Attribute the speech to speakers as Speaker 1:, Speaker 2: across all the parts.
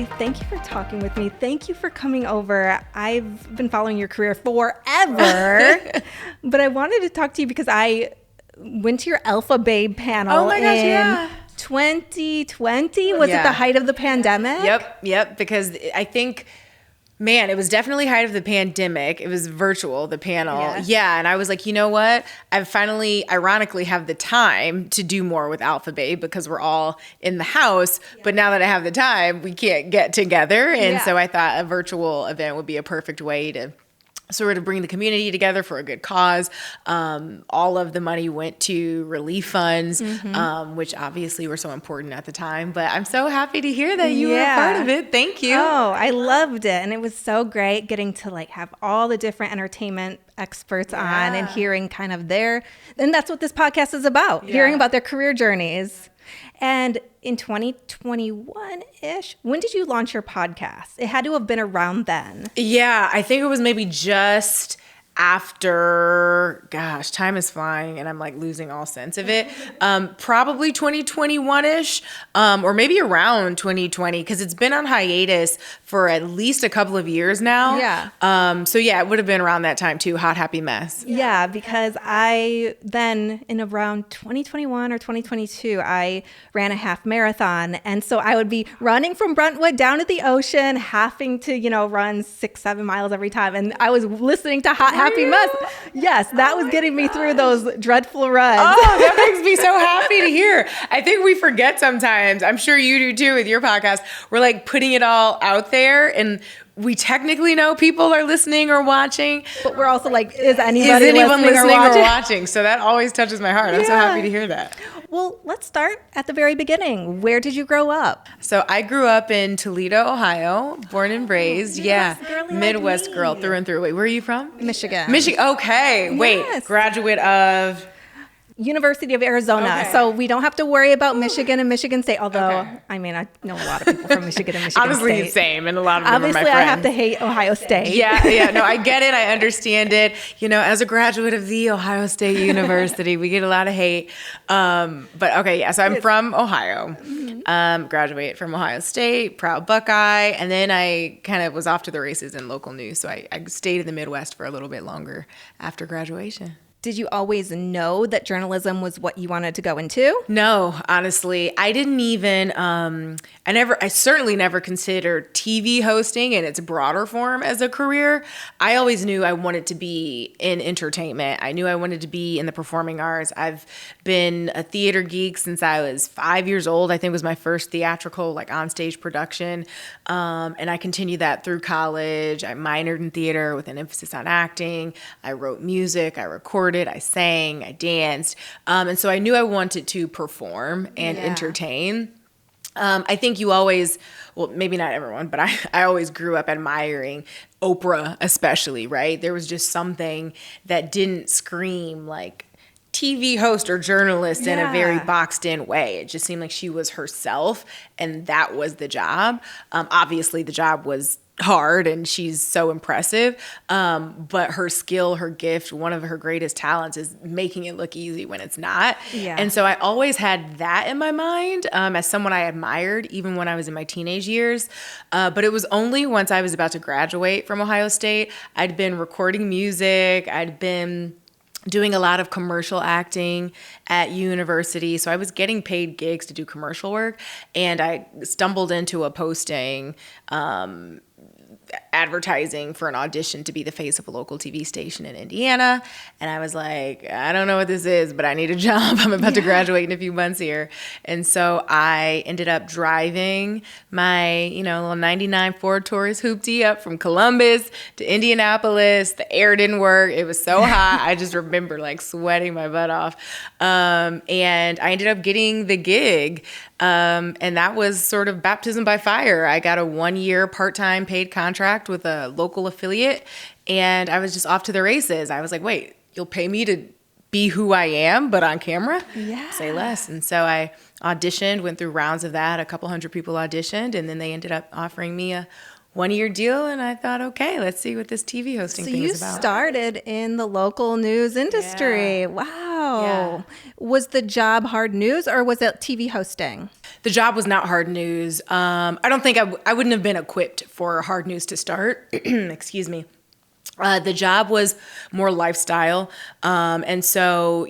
Speaker 1: Zuri, thank you for talking with me. Thank you for coming over. I've been following your career forever, but I wanted to talk to you because I went to your Alpha Babe panel in 2020. Was it the height of the pandemic?
Speaker 2: Yep. Because I think, man, it was definitely height of the pandemic. It was virtual, the panel. Yeah. And I was like, you know what? I finally, ironically, have the time to do more with Alpha Babe because we're all in the house. Yeah. But now that I have the time, we can't get together. And so I thought a virtual event would be a perfect way to sort of bring the community together for a good cause. All of the money went to relief funds, which obviously were so important at the time. But I'm so happy to hear that you were a part of it. Thank you.
Speaker 1: Oh, I loved it. And it was so great getting to like have all the different entertainment experts on and hearing kind of and that's what this podcast is about, hearing about their career journeys. And in 2021-ish, when did you launch your podcast? It had to have been around then.
Speaker 2: Yeah, I think it was maybe just after, gosh, time is flying and I'm like losing all sense of it. Probably 2021-ish, or maybe around 2020, because it's been on hiatus for at least a couple of years now. So it would have been around that time too, Hot Happy Mess.
Speaker 1: Yeah, because I then in around 2021 or 2022, I ran a half marathon. And so I would be running from Brentwood down to the ocean, having to, run 6-7 miles every time. And I was listening to Hot Happy Mess. Yes, that was getting me through those dreadful runs.
Speaker 2: Oh, that makes me so happy to hear. I think we forget sometimes. I'm sure you do too with your podcast. We're like putting it all out there and we technically know people are listening or watching.
Speaker 1: But we're also like, is anyone listening or watching?
Speaker 2: So that always touches my heart. I'm so happy to hear that.
Speaker 1: Well, let's start at the very beginning. Where did you grow up?
Speaker 2: So I grew up in Toledo, Ohio, born and raised. Midwest girl through and through. Wait, where are you from?
Speaker 1: Michigan.
Speaker 2: Okay. Wait, graduate of...
Speaker 1: University of Arizona. Okay. So we don't have to worry about Michigan and Michigan State, although, I mean, I know a lot of people from Michigan and Michigan
Speaker 2: Obviously,
Speaker 1: State.
Speaker 2: Obviously, same, and a lot of them
Speaker 1: Obviously,
Speaker 2: are my friends.
Speaker 1: I have to hate Ohio State.
Speaker 2: No, I get it. I understand it. As a graduate of the Ohio State University, we get a lot of hate. So I'm from Ohio. Graduate from Ohio State, proud Buckeye, and then I kind of was off to the races in local news. So I stayed in the Midwest for a little bit longer after graduation.
Speaker 1: Did you always know that journalism was what you wanted to go into?
Speaker 2: No, honestly, I didn't even, I certainly never considered TV hosting in its broader form as a career. I always knew I wanted to be in entertainment. I knew I wanted to be in the performing arts. I've been a theater geek since I was 5 years old. I think was my first theatrical, onstage production. And I continued that through college. I minored in theater with an emphasis on acting. I wrote music. I recorded. I sang, I danced. And so I knew I wanted to perform and entertain. I think you always, well, maybe not everyone, but I always grew up admiring Oprah especially, right? There was just something that didn't scream like TV host or journalist in a very boxed in way. It just seemed like she was herself and that was the job. Obviously the job was hard and she's so impressive. But her skill, her gift, one of her greatest talents is making it look easy when it's not. Yeah. And so I always had that in my mind as someone I admired even when I was in my teenage years. But it was only once I was about to graduate from Ohio State, I'd been recording music. I'd been doing a lot of commercial acting at university. So I was getting paid gigs to do commercial work. And I stumbled into a posting advertising for an audition to be the face of a local TV station in Indiana. And I was like, I don't know what this is, but I need a job. I'm about to graduate in a few months here. And so I ended up driving my, little 99 Ford Taurus Hoopty up from Columbus to Indianapolis. The air didn't work. It was so hot. I just remember sweating my butt off. And I ended up getting the gig. And that was sort of baptism by fire. I got a 1-year part-time paid contract with a local affiliate, and I was just off to the races. I was like, wait, you'll pay me to be who I am, but on camera?
Speaker 1: Yeah.
Speaker 2: Say less. And so I auditioned, went through rounds of that. A couple hundred people auditioned, and then they ended up offering me a 1-year deal, and I thought, okay, let's see what this TV hosting thing is about.
Speaker 1: So you started in the local news industry. Yeah. Wow. Wow. Was the job hard news or was it TV hosting?
Speaker 2: The job was not hard news. I don't think I wouldn't have been equipped for hard news to start. Excuse me. The job was more lifestyle. And so,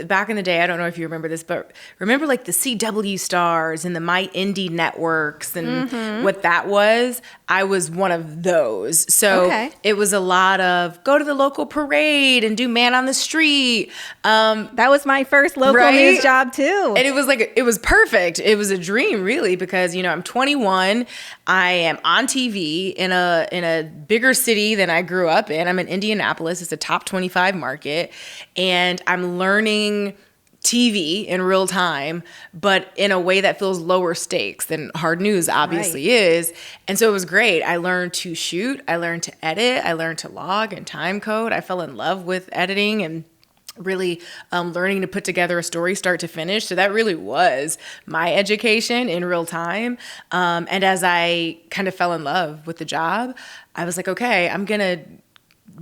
Speaker 2: back in the day, I don't know if you remember this, but remember like the CW stars and the My Indie networks and what that was? I was one of those. So it was a lot of go to the local parade and do man on the street.
Speaker 1: That was my first local news job too.
Speaker 2: And it was perfect. It was a dream really, because, I'm 21. I am on TV in a bigger city than I grew up in. I'm in Indianapolis. It's a top 25 market. And I'm learning TV in real time, but in a way that feels lower stakes than hard news obviously is. And so it was great. I learned to shoot. I learned to edit. I learned to log and time code. I fell in love with editing and really learning to put together a story start to finish. So that really was my education in real time. And as I kind of fell in love with the job, I was like, okay, I'm going to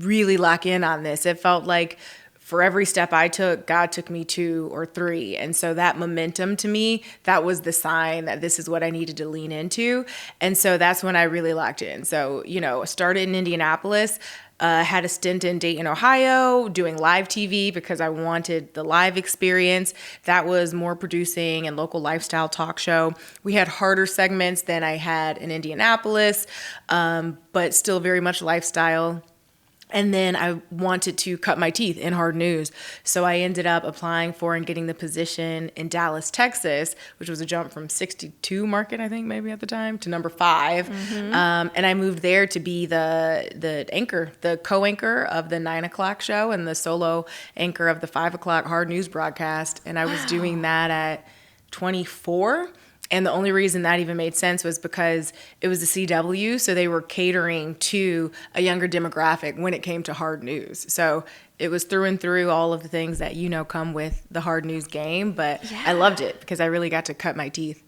Speaker 2: really lock in on this. It felt like for every step I took, God took me 2 or 3. And so that momentum to me, that was the sign that this is what I needed to lean into. And so that's when I really locked in. So, started in Indianapolis, had a stint in Dayton, Ohio, doing live TV because I wanted the live experience. That was more producing and local lifestyle talk show. We had harder segments than I had in Indianapolis, but still very much lifestyle. And then I wanted to cut my teeth in hard news. So I ended up applying for and getting the position in Dallas, Texas, which was a jump from 62 market, I think maybe at the time, to number 5. And I moved there to be the anchor, the co-anchor of the 9 o'clock show and the solo anchor of the 5 o'clock hard news broadcast. And I was doing that at 24. And the only reason that even made sense was because it was the CW, so they were catering to a younger demographic when it came to hard news. So it was through and through all of the things that come with the hard news game, but I loved it because I really got to cut my teeth.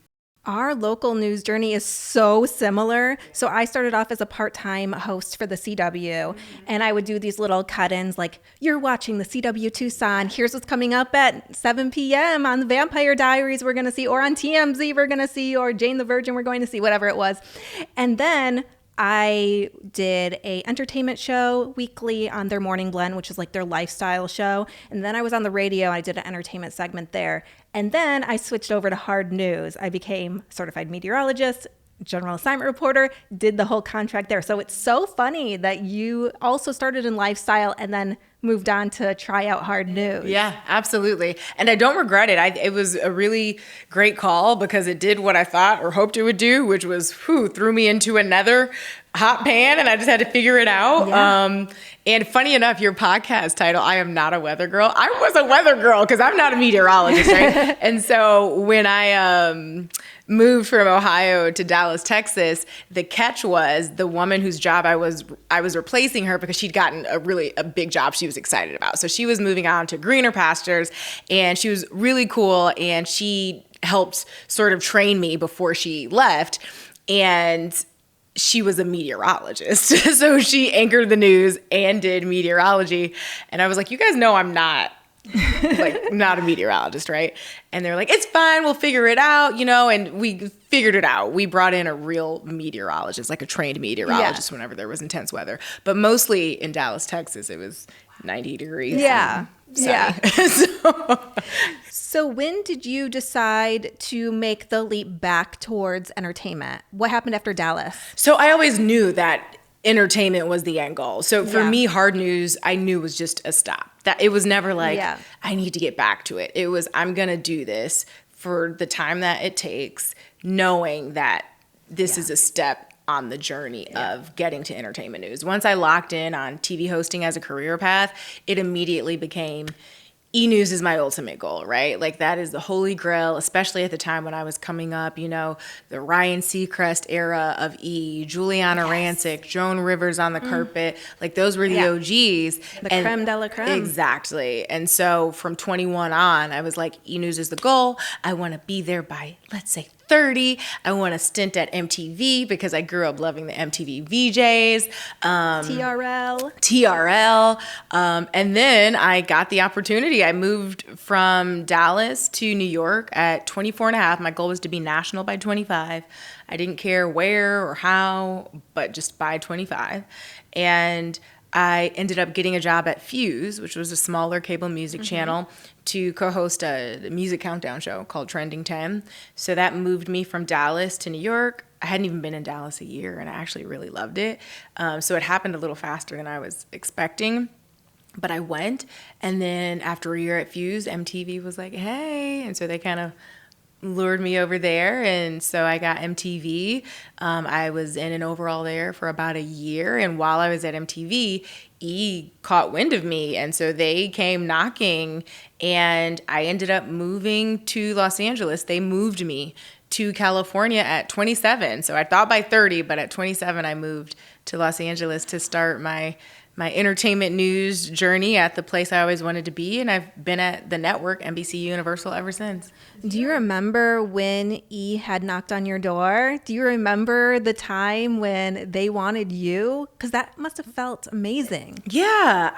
Speaker 1: Our local news journey is so similar. So I started off as a part-time host for the CW, and I would do these little cut-ins like, you're watching the CW Tucson. Here's what's coming up at 7 p.m. on the Vampire Diaries we're going to see, or on TMZ we're going to see, or Jane the Virgin we're going to see, whatever it was. And then I did a entertainment show weekly on their Morning Blend, which is like their lifestyle show. And then I was on the radio. I did an entertainment segment there. And then I switched over to hard news. I became certified meteorologist, general assignment reporter, did the whole contract there. So it's so funny that you also started in lifestyle and then moved on to try out hard news.
Speaker 2: Yeah, absolutely. And I don't regret it. It was a really great call because it did what I thought or hoped it would do, which was threw me into another hot pan and I just had to figure it out. Yeah. And funny enough, your podcast title, I Am Not a Weather Girl. I was a weather girl because I'm not a meteorologist, right? And so when I moved from Ohio to Dallas, Texas, the catch was the woman whose job I was replacing her because she'd gotten a big job she was excited about. So she was moving on to greener pastures and she was really cool and she helped sort of train me before she left. And she was a meteorologist. So she anchored the news and did meteorology. And I was like, you guys know I'm not not a meteorologist, right? And they're like, it's fine, we'll figure it out, and we figured it out. We brought in a real meteorologist, like a trained meteorologist whenever there was intense weather. But mostly in Dallas, Texas, it was 90 degrees.
Speaker 1: Yeah. Yeah.
Speaker 2: So.
Speaker 1: So when did you decide to make the leap back towards entertainment? What happened after Dallas?
Speaker 2: So I always knew that entertainment was the end goal. So for me, hard news, I knew was just a stop. That it was never like, I need to get back to it. It was, I'm going to do this for the time that it takes, knowing that this is a step on the journey of getting to entertainment news. Once I locked in on TV hosting as a career path, it immediately became E-news is my ultimate goal, right? Like that is the holy grail, especially at the time when I was coming up, the Ryan Seacrest era of E, Juliana Rancic, Joan Rivers on the carpet, like those were the OGs.
Speaker 1: The creme de la creme.
Speaker 2: Exactly. And so from 21 on, I was like, E-news is the goal. I want to be there by, let's say, 30. I won a stint at MTV because I grew up loving the MTV VJs. TRL. And then I got the opportunity. I moved from Dallas to New York at 24 and a half. My goal was to be national by 25. I didn't care where or how, but just by 25. And I ended up getting a job at Fuse, which was a smaller cable music channel, to co-host a music countdown show called Trending 10. So that moved me from Dallas to New York. I hadn't even been in Dallas a year, and I actually really loved it. So it happened a little faster than I was expecting. But I went, and then after a year at Fuse, MTV was like, hey. And so they kind of lured me over there, and so I got MTV. I was in an overall there for about a year, and while I was at MTV, E caught wind of me, and so they came knocking, and I ended up moving to Los Angeles. They moved me to California at 27, so I thought by 30, but at 27 I moved to Los Angeles to start my entertainment news journey at the place I always wanted to be, and I've been at the network, NBC Universal, ever since.
Speaker 1: Do you remember when E had knocked on your door? Do you remember the time when they wanted you? Because that must have felt amazing.
Speaker 2: Yeah,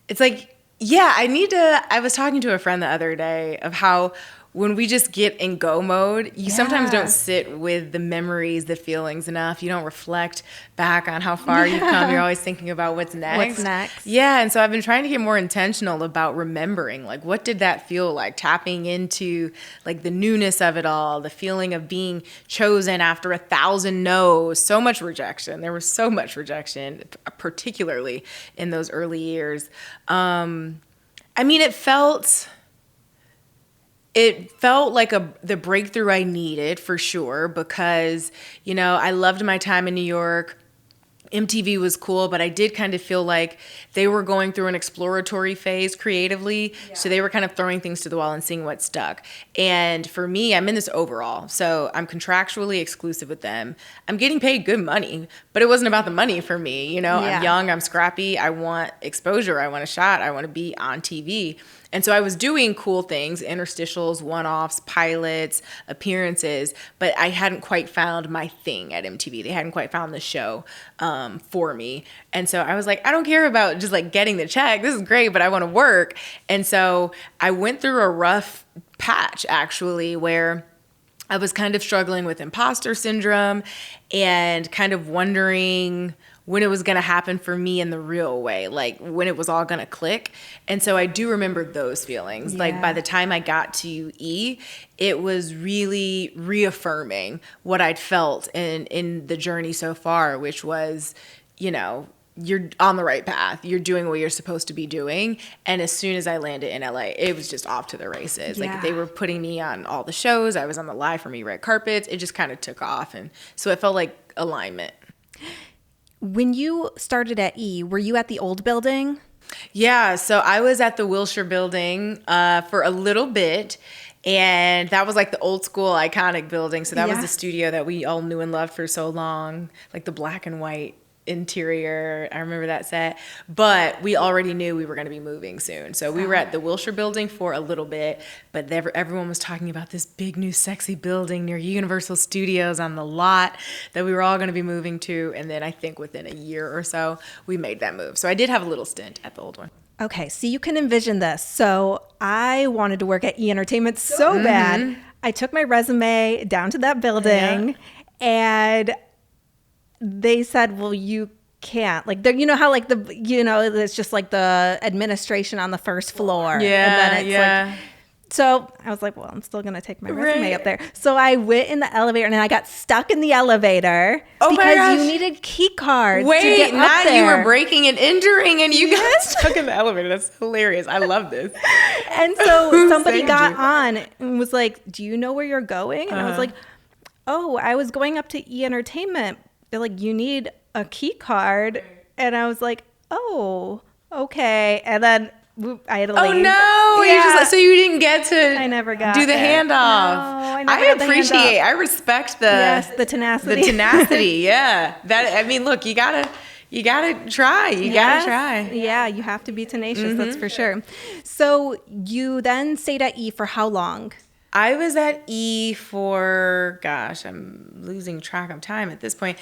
Speaker 2: it's like, I was talking to a friend the other day of how when we just get in go mode, you sometimes don't sit with the memories, the feelings enough. You don't reflect back on how far you've come. You're always thinking about what's next. Yeah, and so I've been trying to get more intentional about remembering, like, what did that feel like? Tapping into, like, the newness of it all, the feeling of being chosen after 1,000 no's. So much rejection. There was so much rejection, particularly in those early years. It felt like the breakthrough I needed, for sure, because, I loved my time in New York. MTV was cool, but I did kind of feel like they were going through an exploratory phase creatively. Yeah. So they were kind of throwing things to the wall and seeing what stuck. And for me, I'm in this overall. So I'm contractually exclusive with them. I'm getting paid good money, but it wasn't about the money for me. I'm young, I'm scrappy. I want exposure. I want a shot. I want to be on TV. And so I was doing cool things, interstitials, one-offs, pilots, appearances, but I hadn't quite found my thing at MTV. They hadn't quite found the show for me. And so I was like, I don't care about just like getting the check. This is great, but I want to work. And so I went through a rough patch, actually, where I was kind of struggling with imposter syndrome and kind of wondering when it was going to happen for me in the real way, like when it was all going to click. And so I do remember those feelings. Yeah. Like by the time I got to E, it was really reaffirming what I'd felt in the journey so far, which was, you're on the right path. You're doing what you're supposed to be doing. And as soon as I landed in LA, it was just off to the races. Yeah. Like they were putting me on all the shows. I was on the Live for Me red carpets. It just kind of took off. And so it felt like alignment.
Speaker 1: When you started at E, were you at the old building?
Speaker 2: Yeah, so I was at the Wilshire building for a little bit, and that was like the old school iconic building. So that was the studio that we all knew and loved for so long, like the black and white interior. I remember that set, but we already knew we were going to be moving soon. So we were at the Wilshire building for a little bit, but everyone was talking about this big new sexy building near Universal Studios on the lot that we were all going to be moving to. And then I think within a year or so, we made that move. So I did have a little stint at the old one.
Speaker 1: Okay, so you can envision this. So I wanted to work at E Entertainment so bad. I took my resume down to that building and they said, well, you can't. Like, you know how like it's just like the administration on the first floor.
Speaker 2: Yeah,
Speaker 1: and then it's like, so I was like, well, I'm still going to take my resume up there. So I went in the elevator and I got stuck in the elevator because you needed key cards to get up there.
Speaker 2: You were breaking and entering and you got stuck in the elevator. That's hilarious. I love this.
Speaker 1: And so somebody got on and was like, do you know where you're going? And I was like, oh, I was going up to E Entertainment. They're like, you need a key card. And I was like, oh, okay. And then I had to leave.
Speaker 2: Oh, no. Yeah. So you didn't get to
Speaker 1: I never got
Speaker 2: do the handoff.
Speaker 1: No, I
Speaker 2: respect the
Speaker 1: tenacity.
Speaker 2: The tenacity, yeah. Look, you gotta try. You gotta try.
Speaker 1: Yeah, you have to be tenacious, that's for sure. So you then stayed at E for how long?
Speaker 2: I was at E for, gosh, I'm losing track of time at this point,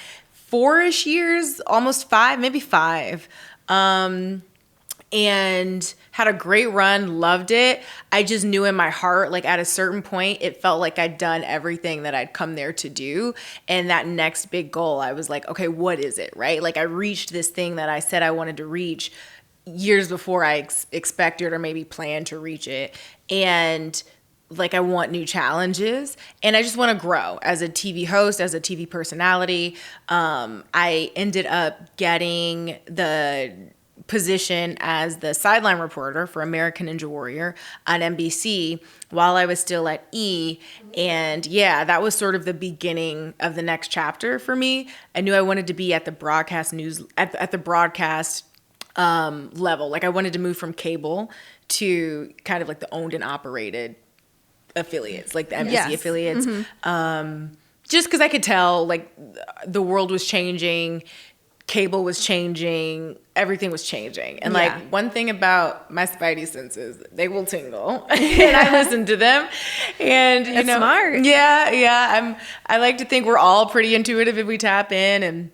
Speaker 2: 4-ish years, almost 5, maybe 5. And had a great run, loved it. I just knew in my heart, like at a certain point, it felt like I'd done everything that I'd come there to do. And that next big goal, I was like, okay, what is it, right? Like I reached this thing that I said I wanted to reach years before I expected or maybe planned to reach it. And like I want new challenges and I just want to grow as a TV host, as a TV personality. I ended up getting the position as the sideline reporter for American Ninja Warrior on NBC while I was still at E. And yeah, that was sort of the beginning of the next chapter for me. I knew I wanted to be at the broadcast news, at the broadcast level. Like I wanted to move from cable to kind of like the owned and operated affiliates, like the NBC affiliates. Just because I could tell like the world was changing, cable was changing, everything was changing. And like one thing about my spidey senses, they will tingle and I listen to them. And you know,
Speaker 1: smart.
Speaker 2: I like to think we're all pretty intuitive if we tap in. And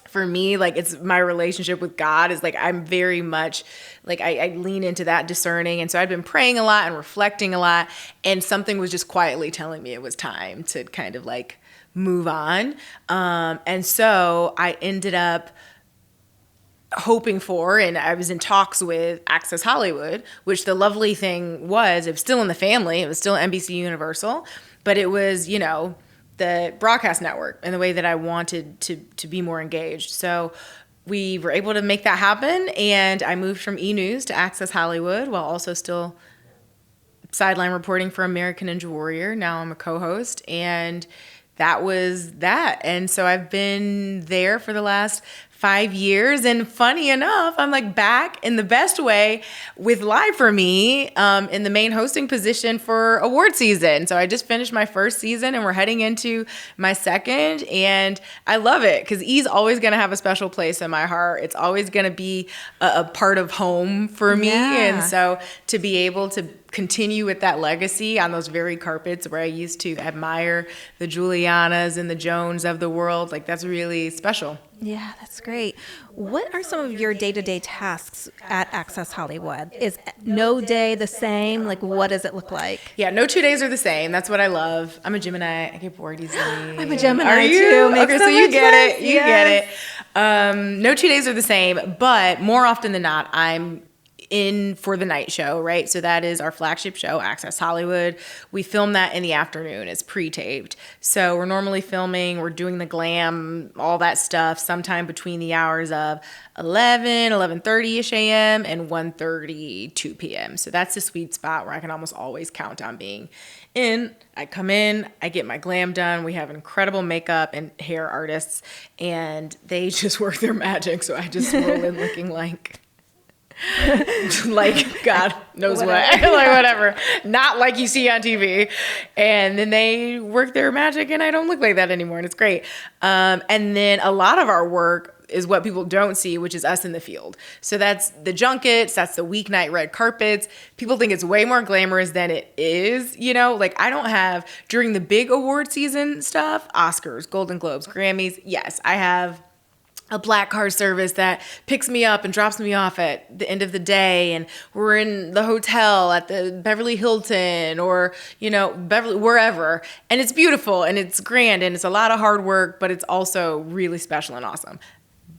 Speaker 2: for me, like it's my relationship with God is like I'm very much like I lean into that discerning. And so I'd been praying a lot and reflecting a lot. And something was just quietly telling me it was time to kind of like move on. And so I ended up hoping for, and I was in talks with Access Hollywood, which the lovely thing was, it was still in the family. It was still NBC Universal, but it was, you know, the broadcast network and the way that I wanted to be more engaged. So we were able to make that happen. And I moved from E! News to Access Hollywood while also still sideline reporting for American Ninja Warrior. Now I'm a co-host, and that was that. And so I've been there for the last 5 years. And funny enough, I'm like back in the best way with Live for Me in the main hosting position for award season. So I just finished my first season and we're heading into my second. And I love it because E's always going to have a special place in my heart. It's always going to be a part of home for me. And so to be able to continue with that legacy on those very carpets where I used to admire the Julianas and the Jones of the world, like that's really special.
Speaker 1: Yeah, that's great. What are some of your day-to-day tasks at Access Hollywood? Is no day the same? Like, what does it look like?
Speaker 2: Yeah, no 2 days are the same. That's what I love. I'm a Gemini. I get bored easily.
Speaker 1: I'm a Gemini
Speaker 2: are you?
Speaker 1: too. Makes
Speaker 2: okay, so you get it. You get it. No 2 days are the same, but more often than not, I'm in for the night show, right? So that is our flagship show, Access Hollywood. We film that in the afternoon. It's pre-taped. So we're normally filming, we're doing the glam, all that stuff, sometime between the hours of 11:30-ish a.m. and 1:30, 2 p.m. So that's the sweet spot where I can almost always count on being in. I come in, I get my glam done. We have incredible makeup and hair artists, and they just work their magic. So I just roll in looking like like God knows what, like whatever, not like you see on TV. And then they work their magic and I don't look like that anymore. And it's great. And then a lot of our work is what people don't see, which is us in the field. So that's the junkets, that's the weeknight red carpets. People think it's way more glamorous than it is, you know? Like I don't have, during the big award season stuff, Oscars, Golden Globes, Grammys, yes, I have a black car service that picks me up and drops me off at the end of the day. And we're in the hotel at the Beverly Hilton or, you know, Beverly, wherever. And it's beautiful and it's grand and it's a lot of hard work, but it's also really special and awesome.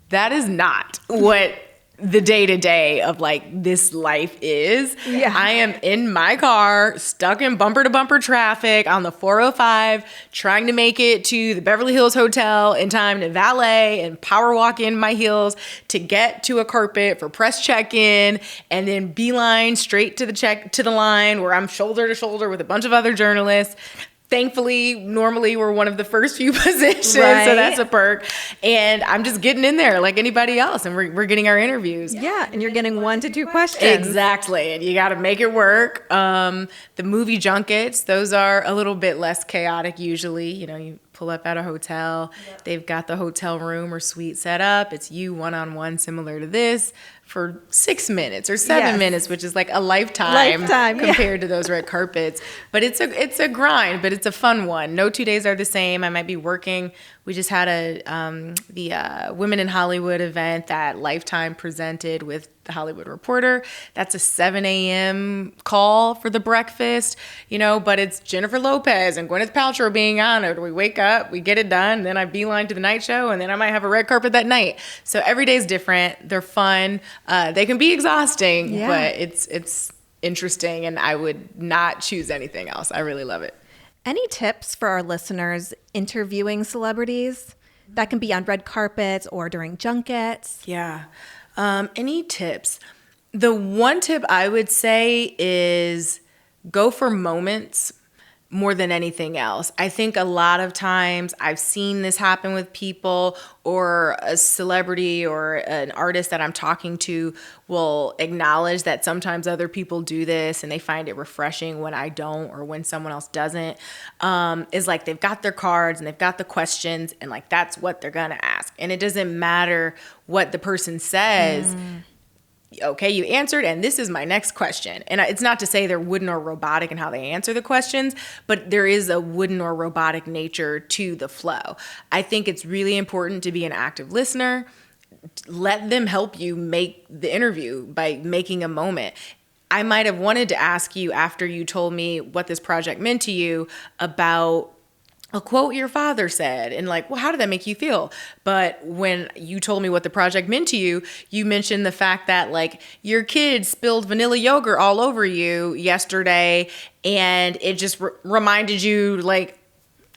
Speaker 2: That is not what the day-to-day of like this life is.
Speaker 1: Yeah.
Speaker 2: I am in my car, stuck in bumper-to-bumper traffic on the 405, trying to make it to the Beverly Hills Hotel in time to valet and power walk in my heels to get to a carpet for press check-in, and then beeline straight to the line where I'm shoulder to shoulder with a bunch of other journalists. Thankfully, normally we're one of the first few positions,
Speaker 1: right.
Speaker 2: So that's a perk. And I'm just getting in there like anybody else, and we're getting our interviews.
Speaker 1: Yeah, and you're getting 1 to 2 questions.
Speaker 2: Exactly, and you got to make it work. The movie junkets, those are a little bit less chaotic usually. You know, you pull up at a hotel. Yep. They've got the hotel room or suite set up. It's you one-on-one, similar to this, for 6 minutes or 7 minutes, which is like a lifetime compared to those red carpets. But it's a grind, but it's a fun one. No 2 days are the same. I might be working. We just had the Women in Hollywood event that Lifetime presented with the Hollywood Reporter. That's a 7 a.m. call for the breakfast, but it's Jennifer Lopez and Gwyneth Paltrow being on it. We wake up, we get it done, then I beeline to the night show, and then I might have a red carpet that night. So every day's different. They're fun. They can be exhausting, but it's interesting, and I would not choose anything else. I really love it.
Speaker 1: Any tips for our listeners interviewing celebrities? That can be on red carpets or during junkets.
Speaker 2: Yeah. Any tips? The one tip I would say is go for moments more than anything else. I think a lot of times I've seen this happen with people, or a celebrity or an artist that I'm talking to will acknowledge that sometimes other people do this and they find it refreshing when I don't, or when someone else doesn't. Is like they've got their cards and they've got the questions, and like that's what they're gonna ask. And it doesn't matter what the person says. Okay, you answered, and this is my next question. And it's not to say they're wooden or robotic in how they answer the questions, but there is a wooden or robotic nature to the flow. I think it's really important to be an active listener. Let them help you make the interview by making a moment. I might have wanted to ask you, after you told me what this project meant to you, about a quote your father said, and like, well, how did that make you feel? But when you told me what the project meant to you, you mentioned the fact that like your kid spilled vanilla yogurt all over you yesterday, and it just reminded you, like,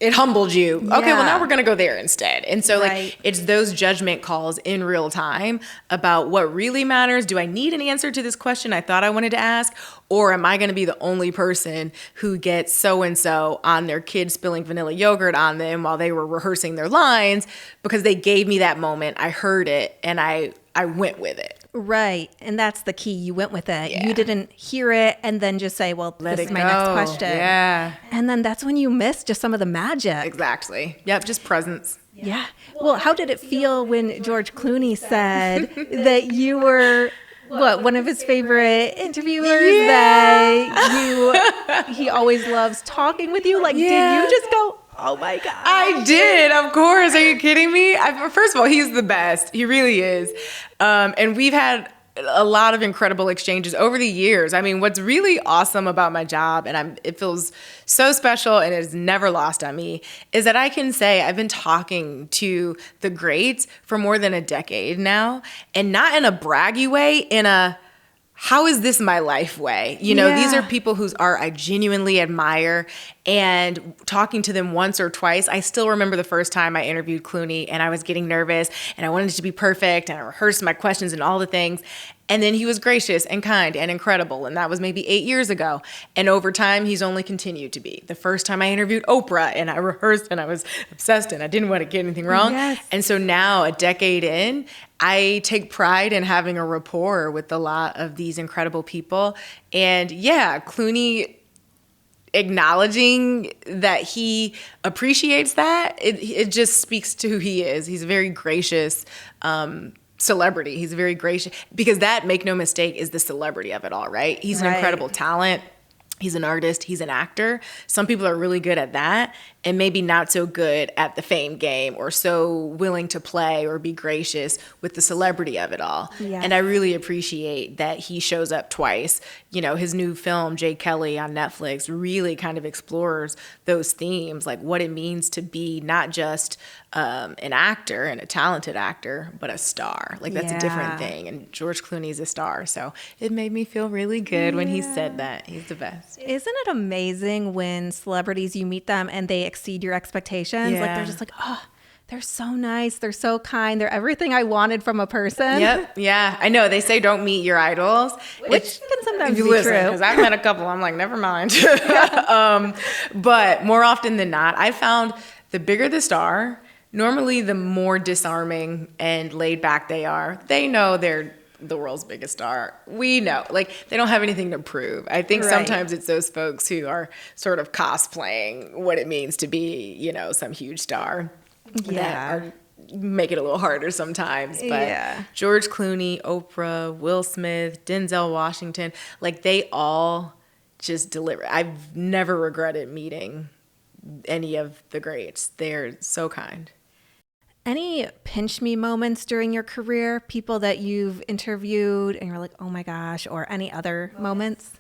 Speaker 2: it humbled you. Okay, well, now we're going to go there instead. And so like it's those judgment calls in real time about what really matters. Do I need an answer to this question I thought I wanted to ask? Or am I going to be the only person who gets so-and-so on their kid spilling vanilla yogurt on them while they were rehearsing their lines because they gave me that moment, I heard it, and I went with it.
Speaker 1: Right. And that's the key. You went with it. Yeah. You didn't hear it and then just say, well, this is my next question.
Speaker 2: Yeah.
Speaker 1: And then that's when you miss just some of the magic.
Speaker 2: Exactly. Yep. Just presence.
Speaker 1: Yeah. Well, how did it feel when George Clooney said that you were one of his favorite interviewers, that he always loves talking with you? Like, did you just go, oh my God?
Speaker 2: I did, of course. Are you kidding me? First of all, he's the best. He really is. And we've had a lot of incredible exchanges over the years. I mean, what's really awesome about my job, and it feels so special and it's never lost on me, is that I can say I've been talking to the greats for more than a decade now, and not in a braggy way, in a how is this my life way? These are people whose art I genuinely admire, and talking to them once or twice, I still remember the first time I interviewed Clooney, and I was getting nervous and I wanted it to be perfect, and I rehearsed my questions and all the things. And then he was gracious and kind and incredible. And that was maybe 8 years ago. And over time, he's only continued to be. The first time I interviewed Oprah, and I rehearsed and I was obsessed and I didn't want to get anything wrong. Yes. And so now, a decade in, I take pride in having a rapport with a lot of these incredible people. And yeah, Clooney acknowledging that he appreciates that, it just speaks to who he is. He's a very gracious celebrity. He's very gracious, because that, make no mistake, is the celebrity of it all, right? He's an incredible talent. He's an artist. He's an actor. Some people are really good at that and maybe not so good at the fame game, or so willing to play or be gracious with the celebrity of it all. Yes. And I really appreciate that he shows up twice. His new film, Jay Kelly, on Netflix, really kind of explores those themes, like what it means to be not just an actor and a talented actor, but a star. Like, that's a different thing. And George Clooney's a star. So it made me feel really good when he said that. He's the best.
Speaker 1: Isn't it amazing when celebrities, you meet them and they exceed your expectations? Like, they're just like, oh, they're so nice. They're so kind. They're everything I wanted from a person.
Speaker 2: Yep. Yeah. I know. They say don't meet your idols.
Speaker 1: Which can sometimes be
Speaker 2: true.
Speaker 1: Because
Speaker 2: I've met a couple. I'm like, never mind. But more often than not, I found the bigger the star, normally the more disarming and laid back they are. They know they're the world's biggest star. We know, like, they don't have anything to prove. I think
Speaker 1: Right.
Speaker 2: sometimes it's those folks who are sort of cosplaying what it means to be, some huge star.
Speaker 1: Yeah.
Speaker 2: Make it a little harder sometimes. But
Speaker 1: Yeah.
Speaker 2: George Clooney, Oprah, Will Smith, Denzel Washington, like, they all just deliver. I've never regretted meeting any of the greats. They're so kind.
Speaker 1: Any pinch me moments during your career? People that you've interviewed and you're like, oh my gosh, or any other moments?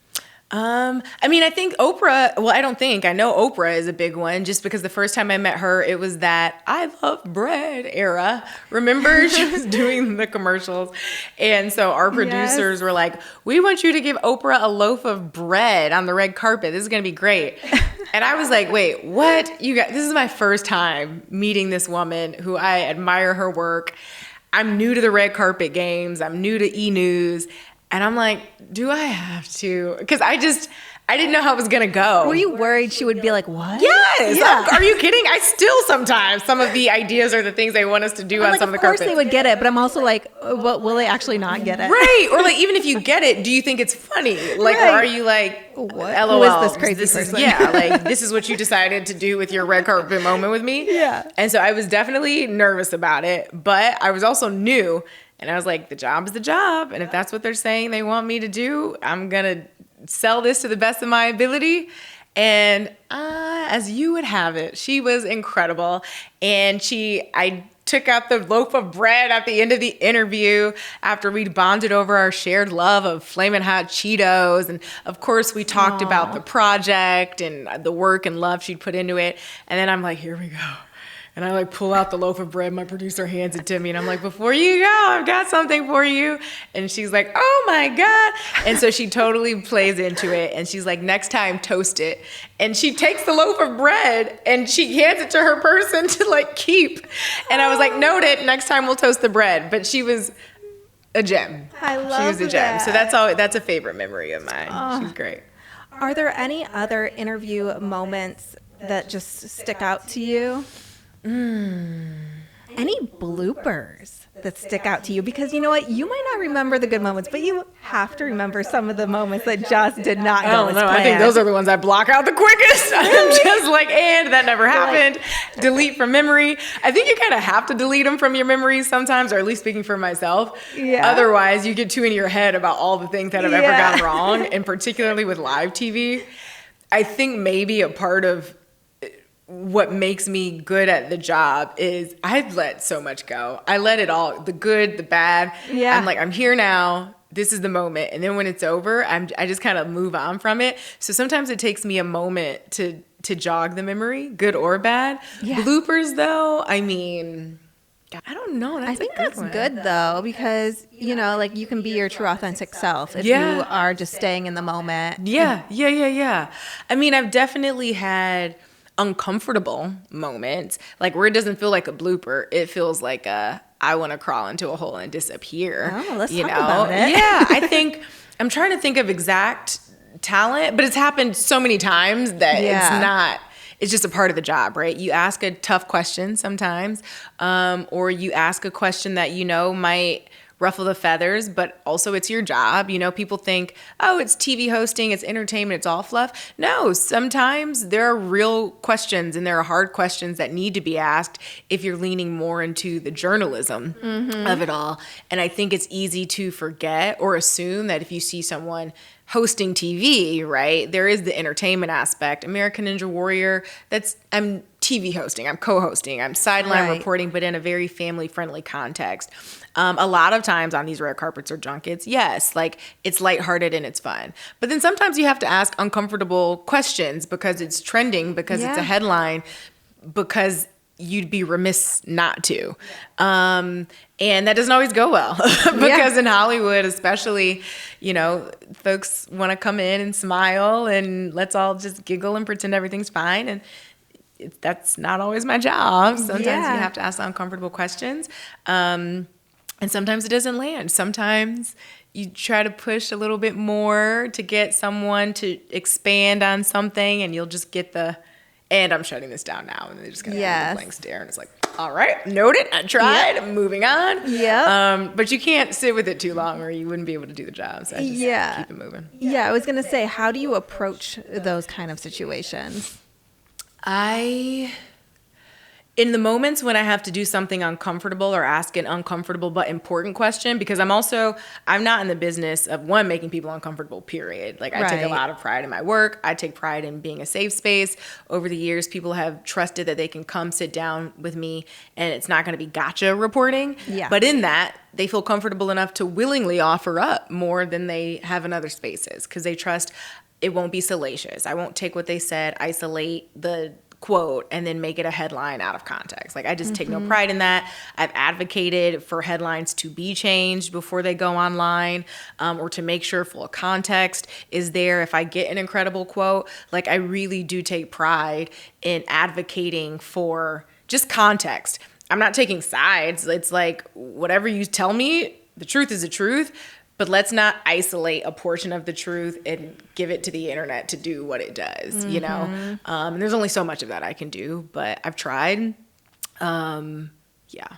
Speaker 2: I think Oprah, I know Oprah is a big one just because the first time I met her, it was that I love bread era. Remember, she was doing the commercials. And so our producers were like, we want you to give Oprah a loaf of bread on the red carpet. This is going to be great. And I was like, wait, what? This is my first time meeting this woman who I admire her work. I'm new to the red carpet games. I'm new to E! News. And I'm like, do I have to? Because I didn't know how it was going to go.
Speaker 1: Were you worried she would be like, what?
Speaker 2: Yes.
Speaker 1: Yeah.
Speaker 2: Are you kidding? I still sometimes, some of the ideas or the things they want us to do on some of the carpets.
Speaker 1: Of course they would get it, but I'm also like, but will they actually not get it?
Speaker 2: Right. Or like, even if you get it, do you think it's funny? Like,
Speaker 1: Right.
Speaker 2: or are you like,
Speaker 1: What?
Speaker 2: LOL,
Speaker 1: Who is this crazy person?
Speaker 2: like, this is what you decided to do with your red carpet moment with me?
Speaker 1: Yeah.
Speaker 2: And so I was definitely nervous about it, but I was also new. And I was like, the job is the job. And if that's what they're saying they want me to do, I'm going to sell this to the best of my ability. And as you would have it, she was incredible. And I took out the loaf of bread at the end of the interview after we'd bonded over our shared love of Flamin' Hot Cheetos. And of course, we talked about the project and the work and love she'd put into it. And then I'm like, here we go. And I like pull out the loaf of bread. My producer hands it to me. And I'm like, before you go, I've got something for you. And she's like, oh my God. And so she totally plays into it. And she's like, next time, toast it. And she takes the loaf of bread and she hands it to her person to like keep. And I was like, noted, next time we'll toast the bread. But she was a gem.
Speaker 1: I love
Speaker 2: She was a gem.
Speaker 1: that.
Speaker 2: So that's a favorite memory of mine. She's great.
Speaker 1: Are there any other interview moments that just stick out to you? Any bloopers that stick out to you? Because you know what? You might not remember the good moments, but you have to remember some of the moments that just did not go as planned.
Speaker 2: I think those are the ones I block out the quickest. I'm just like, and that never happened. Delete from memory. I think you kind of have to delete them from your memory sometimes, or at least speaking for myself.
Speaker 1: Yeah.
Speaker 2: Otherwise, you get too in your head about all the things that have ever gone wrong, and particularly with live TV. I think maybe a part of what makes me good at the job is I've let so much go. I let it all, the good, the bad.
Speaker 1: Yeah.
Speaker 2: I'm like, I'm here now. This is the moment. And then when it's over, I just kind of move on from it. So sometimes it takes me a moment to jog the memory, good or bad.
Speaker 1: Yeah.
Speaker 2: Bloopers though, I mean, I don't know.
Speaker 1: I think that's good though, because you know, like you can be your true authentic self if
Speaker 2: Yeah.
Speaker 1: you are just staying in the moment.
Speaker 2: Yeah. I mean, I've definitely had uncomfortable moments, like where it doesn't feel like a blooper. It feels like I want to crawl into a hole and disappear.
Speaker 1: Oh, let's talk about it.
Speaker 2: Yeah, I think I'm trying to think of exact talent, but it's happened so many times that it's just a part of the job, right? You ask a tough question sometimes, or you ask a question that might ruffle the feathers, but also it's your job. People think, oh, it's TV hosting, it's entertainment, it's all fluff. No, sometimes there are real questions and there are hard questions that need to be asked if you're leaning more into the journalism of it all. And I think it's easy to forget or assume that if you see someone hosting TV, right, there is the entertainment aspect. American Ninja Warrior, I'm TV hosting, I'm co-hosting, I'm sideline reporting, but in a very family-friendly context. A lot of times on these red carpets or junkets, yes, like it's lighthearted and it's fun. But then sometimes you have to ask uncomfortable questions because it's trending, because it's a headline, because you'd be remiss not to. And that doesn't always go well because in Hollywood, especially, folks want to come in and smile and let's all just giggle and pretend everything's fine. And that's not always my job. Sometimes you have to ask uncomfortable questions. And sometimes it doesn't land. Sometimes you try to push a little bit more to get someone to expand on something and you'll just get and I'm shutting this down now. And they just kind of have a blank stare and it's like, All right, noted. I tried.
Speaker 1: Yep.
Speaker 2: Moving on.
Speaker 1: Yep.
Speaker 2: But you can't sit with it too long, or you wouldn't be able to do the job. So I just keep it moving.
Speaker 1: Yeah, I was gonna say, how do you approach those kind of situations?
Speaker 2: In the moments when I have to do something uncomfortable or ask an uncomfortable but important question, because I'm not in the business of making people uncomfortable, period. Like I take a lot of pride in my work. I take pride in being a safe space. Over the years, people have trusted that they can come sit down with me and it's not going to be gotcha reporting.
Speaker 1: Yeah.
Speaker 2: But in that, they feel comfortable enough to willingly offer up more than they have in other spaces because they trust it won't be salacious. I won't take what they said, isolate the quote, and then make it a headline out of context. Like I just take no pride in that. I've advocated for headlines to be changed before they go online, or to make sure full context is there. If I get an incredible quote, like I really do take pride in advocating for just context. I'm not taking sides. It's like whatever you tell me, the truth is the truth. But let's not isolate a portion of the truth and give it to the internet to do what it does, you know? And there's only so much of that I can do, but I've tried. Yeah.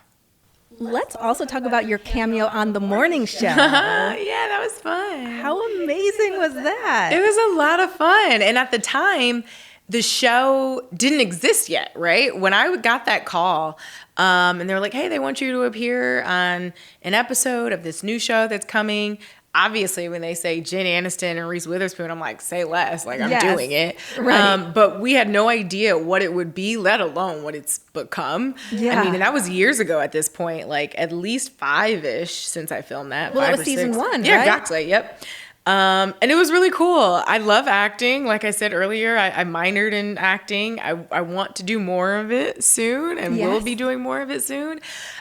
Speaker 1: Let's also talk about your cameo on The Morning Show.
Speaker 2: Yeah, that was fun.
Speaker 1: How amazing was that?
Speaker 2: It was a lot of fun. And at the time, the show didn't exist yet, right? When I got that call, and they were like, hey, they want you to appear on an episode of this new show that's coming. Obviously, when they say Jen Aniston and Reese Witherspoon, I'm like, say less. Like, I'm doing it.
Speaker 1: Right.
Speaker 2: But we had no idea what it would be, let alone what it's become.
Speaker 1: Yeah.
Speaker 2: I mean, and that was years ago at this point, like at least 5-ish since I filmed that.
Speaker 1: Well,
Speaker 2: 5
Speaker 1: it was
Speaker 2: or
Speaker 1: season
Speaker 2: 6.
Speaker 1: 1,
Speaker 2: Yeah,
Speaker 1: right?
Speaker 2: exactly. Yep. And it was really cool. I love acting. Like I said earlier, I minored in acting. I want to do more of it soon and will be doing more of it soon.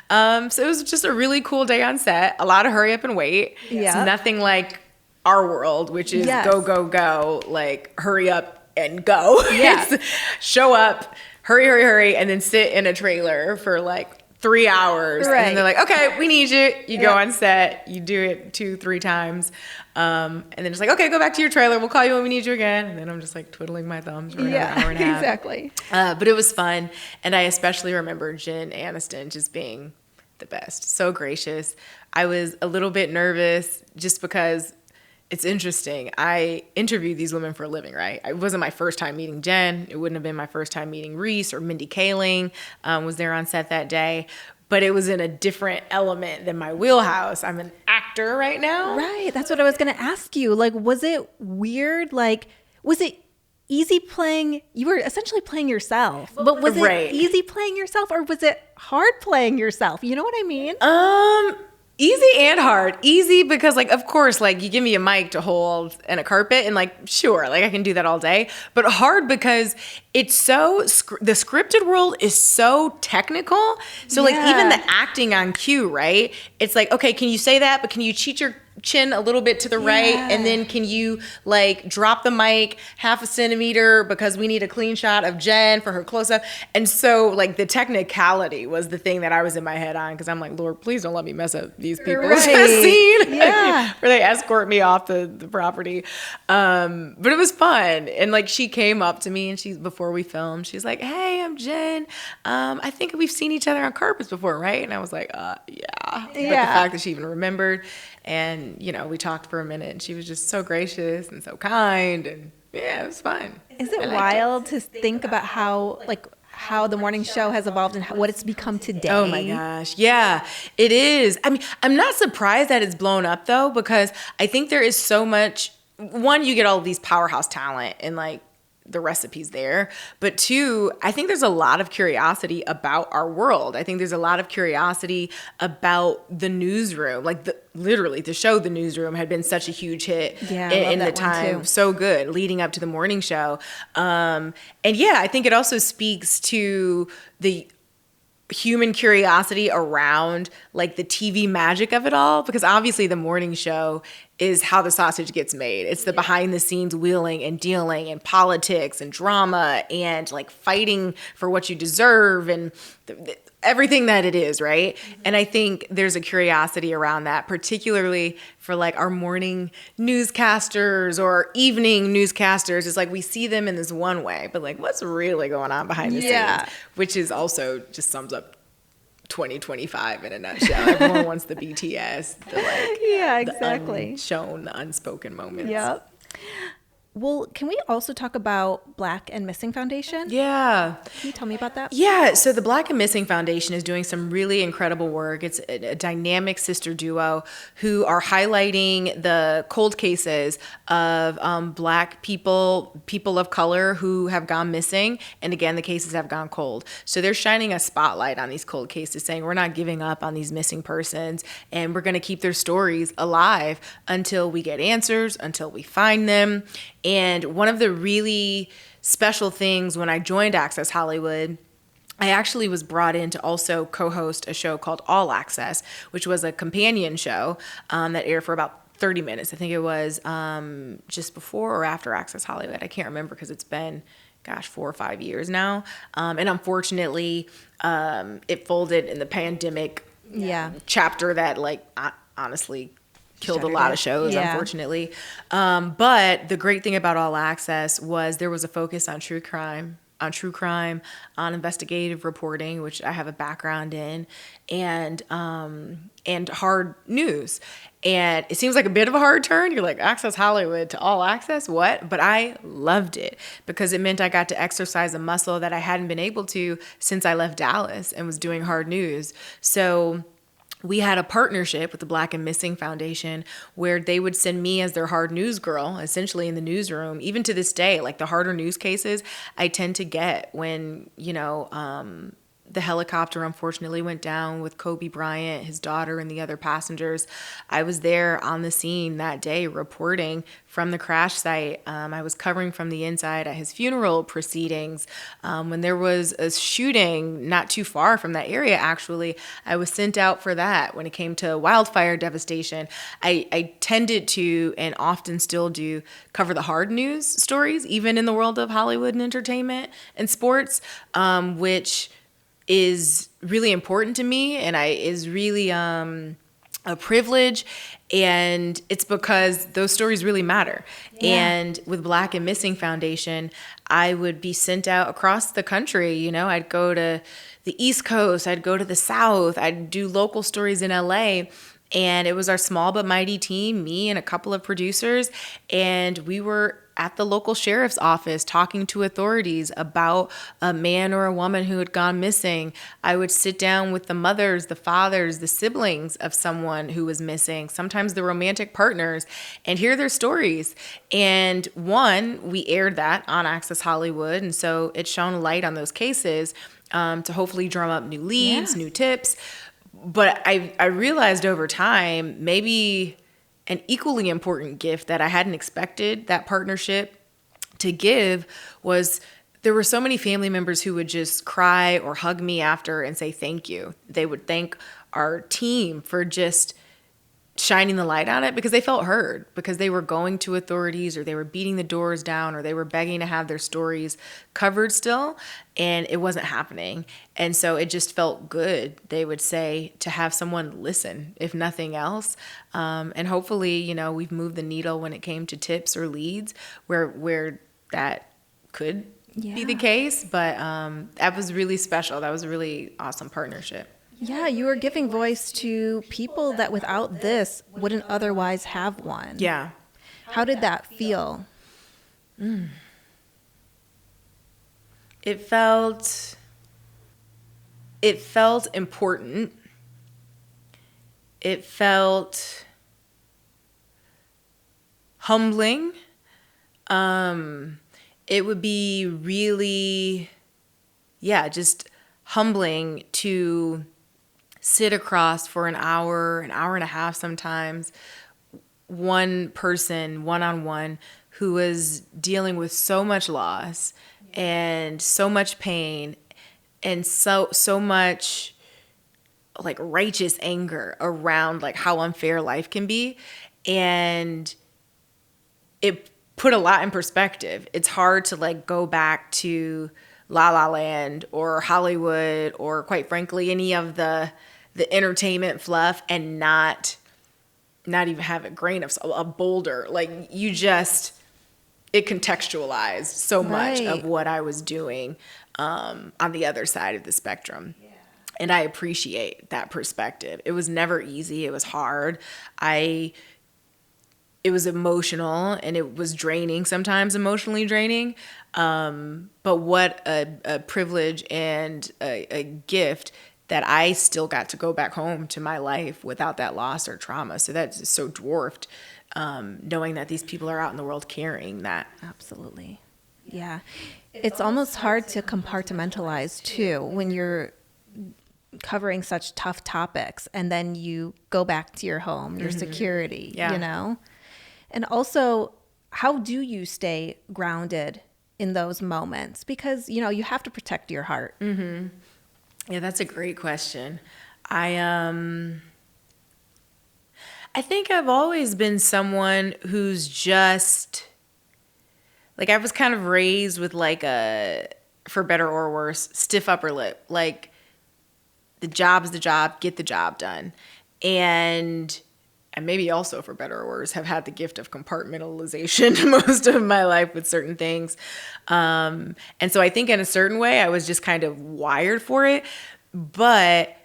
Speaker 2: So it was just a really cool day on set. A lot of hurry up and wait.
Speaker 1: Yeah.
Speaker 2: It's nothing like our world, which is go, go, go, like hurry up and go.
Speaker 1: Yeah.
Speaker 2: Show up, hurry, hurry, hurry, and then sit in a trailer for like 3 hours.
Speaker 1: Right.
Speaker 2: And then they're like, okay, we need you. You go on set, you do it 2-3 times. And then it's like, okay, go back to your trailer. We'll call you when we need you again. And then I'm just like twiddling my thumbs for another hour and a half.
Speaker 1: Exactly.
Speaker 2: But it was fun. And I especially remember Jen Aniston just being the best. So gracious. I was a little bit nervous just because it's interesting. I interviewed these women for a living, right? It wasn't my first time meeting Jen. It wouldn't have been my first time meeting Reese or Mindy Kaling was there on set that day. But it was in a different element than my wheelhouse. I'm an actor right now.
Speaker 1: Right. That's what I was going to ask you. Like, was it weird? Like, was it easy playing? You were essentially playing yourself. But was it easy playing yourself or was it hard playing yourself? You know what I mean?
Speaker 2: Easy and hard. Easy because, like, of course, like, you give me a mic to hold and a carpet and, like, sure, like, I can do that all day. But hard because it's so, the scripted world is so technical. So, like, even the acting on cue, right? It's like, okay, can you say that? But can you cheat your chin a little bit to the right? And then can you, like, drop the mic 0.5 centimeter because we need a clean shot of Jen for her close-up? And so, like, the technicality was the thing that I was in my head on because I'm like, Lord, please don't let me mess up these people's scene.
Speaker 1: Yeah.
Speaker 2: Where they escort me off the property. But it was fun. And, like, she came up to me and before we filmed, she's like, hey, I'm Jen. I think we've seen each other on carpets before, right? And I was like, yeah. But the fact that she even remembered, and, you know, we talked for a minute and she was just so gracious and so kind, and yeah, it was fun.
Speaker 1: Is it wild to think about how the morning show has evolved and what it's become today?
Speaker 2: Oh my gosh. Yeah, it is. I mean, I'm not surprised that it's blown up though, because I think there is so much, one, you get all of these powerhouse talent and like the recipes there. But 2, I think there's a lot of curiosity about our world. I think there's a lot of curiosity about the newsroom. Like literally the show The Newsroom had been such a huge hit in the time. So good leading up to the morning show. And yeah, I think it also speaks to the human curiosity around like the TV magic of it all, because obviously the morning show is how the sausage gets made. It's the behind the scenes wheeling and dealing and politics and drama and like fighting for what you deserve and everything that it is, right? And I think there's a curiosity around that, particularly for like our morning newscasters or evening newscasters. It's like we see them in this one way, but like what's really going on behind the scenes, which is also just sums up 2025 in a nutshell. Everyone wants the BTS,
Speaker 1: Yeah, exactly.
Speaker 2: the unshowed, the unspoken moments.
Speaker 1: Yep. Well, can we also talk about Black and Missing Foundation?
Speaker 2: Yeah.
Speaker 1: Can you tell me about that?
Speaker 2: Yeah, so the Black and Missing Foundation is doing some really incredible work. It's a dynamic sister duo who are highlighting the cold cases of Black people of color who have gone missing. And again, the cases have gone cold. So they're shining a spotlight on these cold cases, saying we're not giving up on these missing persons, and we're going to keep their stories alive until we get answers, until we find them. And one of the really special things when I joined Access Hollywood, I actually was brought in to also co-host a show called All Access, which was a companion show that aired for about 30 minutes. I think it was just before or after Access Hollywood. I can't remember because it's been, 4 or 5 years now. And unfortunately, it folded in the pandemic chapter that, honestly killed a lot of shows, unfortunately. But the great thing about All Access was there was a focus on true crime, on investigative reporting, which I have a background in, and hard news. And it seems like a bit of a hard turn. You're like, Access Hollywood to All Access? What? But I loved it because it meant I got to exercise a muscle that I hadn't been able to since I left Dallas and was doing hard news. So we had a partnership with the Black and Missing Foundation where they would send me as their hard news girl, essentially in the newsroom. Even to this day, like the harder news cases I tend to get when, the helicopter unfortunately went down with Kobe Bryant, his daughter, and the other passengers. I was there on the scene that day reporting from the crash site. I was covering from the inside at his funeral proceedings. When there was a shooting not too far from that area, actually, I was sent out for that. When it came to wildfire devastation, I tended to, and often still do, cover the hard news stories, even in the world of Hollywood and entertainment and sports, which is really important to me and is really a privilege, and it's because those stories really matter. And with Black and Missing Foundation, I would be sent out across the country. I'd go to the East Coast, I'd go to the South, I'd do local stories in LA. And it was our small but mighty team, me and a couple of producers, and we were at the local sheriff's office talking to authorities about a man or a woman who had gone missing. I would sit down with the mothers, the fathers, the siblings of someone who was missing, sometimes the romantic partners, and hear their stories. And we aired that on Access Hollywood, and so it shone a light on those cases to hopefully drum up new leads, new tips. But I realized over time, maybe an equally important gift that I hadn't expected that partnership to give was there were so many family members who would just cry or hug me after and say thank you. They would thank our team for just shining the light on it because they felt heard, because they were going to authorities or they were beating the doors down or they were begging to have their stories covered still, and it wasn't happening. And so it just felt good, they would say, to have someone listen, if nothing else. And hopefully, we've moved the needle when it came to tips or leads where that could be the case. But that was really special. That was a really awesome partnership.
Speaker 1: Yeah, you are giving voice to people that without this wouldn't otherwise have one.
Speaker 2: Yeah.
Speaker 1: How did that feel?
Speaker 2: It felt important. It felt humbling. It would be really, just humbling to sit across for an hour and a half sometimes, one person, one-on-one, who was dealing with so much loss and so much pain and so much like righteous anger around like how unfair life can be. And it put a lot in perspective. It's hard to like go back to La La Land or Hollywood or quite frankly any of the entertainment fluff and not even have a grain of a boulder. Like it contextualized so much of what I was doing on the other side of the spectrum. And I appreciate that perspective. It was never easy. It was hard. It was emotional, and it was draining, sometimes emotionally draining. But what a privilege and a gift that I still got to go back home to my life without that loss or trauma. So that's so dwarfed, knowing that these people are out in the world carrying that.
Speaker 1: Absolutely. Yeah. It's almost hard to compartmentalize too when you're covering such tough topics and then you go back to your home, your security, you know? And also, how do you stay grounded in those moments? Because, you know, you have to protect your heart.
Speaker 2: Mm-hmm. Yeah, that's a great question. I think I've always been someone who's just, like, I was kind of raised with like a, for better or worse, stiff upper lip. Like, the job is the job, get the job done. And maybe also, for better or worse, have had the gift of compartmentalization most of my life with certain things. And so I think in a certain way, I was just kind of wired for it. But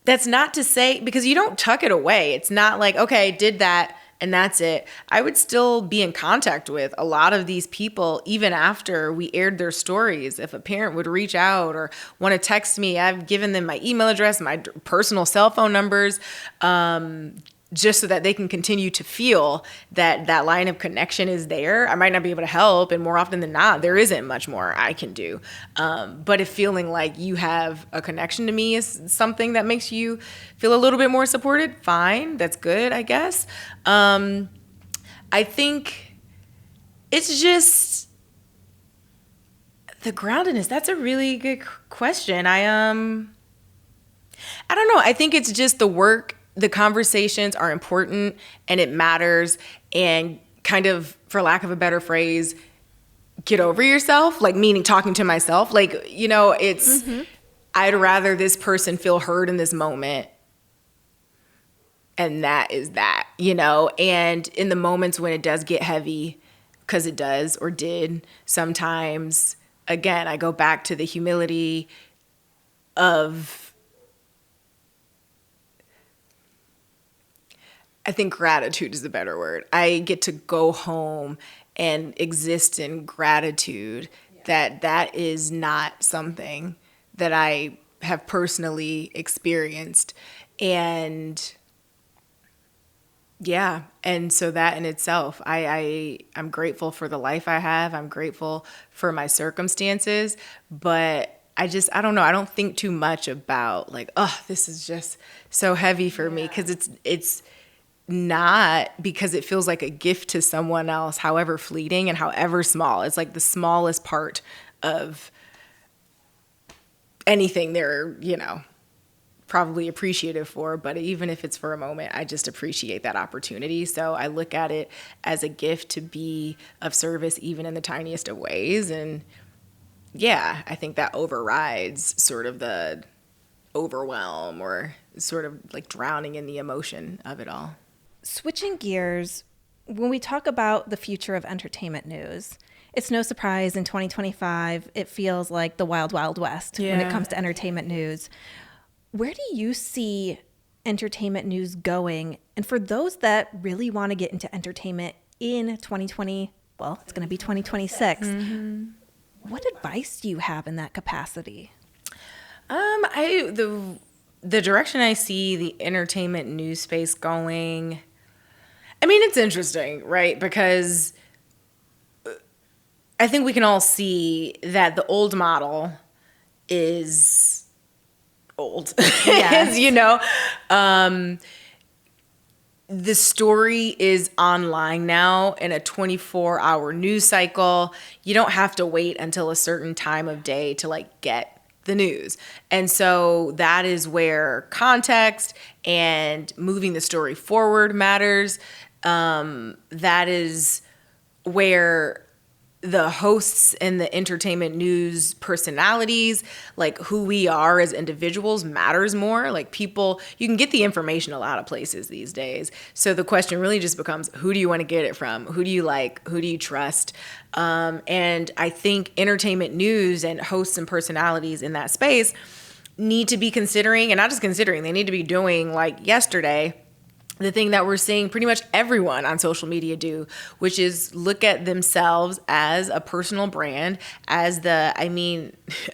Speaker 2: that's not to say, because you don't tuck it away. It's not like, okay, did that and that's it. I would still be in contact with a lot of these people even after we aired their stories. If a parent would reach out or want to text me, I've given them my email address, my personal cell phone numbers, just so that they can continue to feel that that line of connection is there. I might not be able to help, and more often than not, there isn't much more I can do. But if feeling like you have a connection to me is something that makes you feel a little bit more supported, fine, that's good, I guess. I think it's just the groundedness. That's a really good question. I don't know. I think it's just the work. The conversations are important and it matters, and kind of, for lack of a better phrase, get over yourself, like meaning talking to myself. Like, you know, it's, I'd rather this person feel heard in this moment. And that is that, you know, and in the moments when it does get heavy, because it does or did sometimes, again, I go back to the humility of, I think gratitude is the better word. I get to go home and exist in gratitude that is not something that I have personally experienced. And yeah, and so that in itself, I'm grateful for the life I have. I'm grateful for my circumstances, but I don't know. I don't think too much about like, oh, this is just so heavy for me, because it's not, because it feels like a gift to someone else, however fleeting and however small. It's like the smallest part of anything they're, you know, probably appreciative for. But even if it's for a moment, I just appreciate that opportunity. So I look at it as a gift to be of service, even in the tiniest of ways. And yeah, I think that overrides sort of the overwhelm or sort of like drowning in the emotion of it all.
Speaker 1: Switching gears, when we talk about the future of entertainment news, it's no surprise in 2025, it feels like the wild, wild west when it comes to entertainment news. Where do you see entertainment news going? And for those that really want to get into entertainment in 2020, well, it's going to be 2026. What advice do you have in that capacity?
Speaker 2: The direction I see the entertainment news space going, I mean, it's interesting, right? Because I think we can all see that the old model is old. Yes. You know, the story is online now in a 24-hour news cycle. You don't have to wait until a certain time of day to like get the news. And so that is where context and moving the story forward matters. That is where the hosts and the entertainment news personalities, like who we are as individuals, matters more. Like people, you can get the information a lot of places these days. So the question really just becomes, who do you want to get it from? Who do you like? Who do you trust? And I think entertainment news and hosts and personalities in that space need to be considering, and not just considering, they need to be doing, like yesterday, the thing that we're seeing pretty much everyone on social media do, which is look at themselves as a personal brand, as as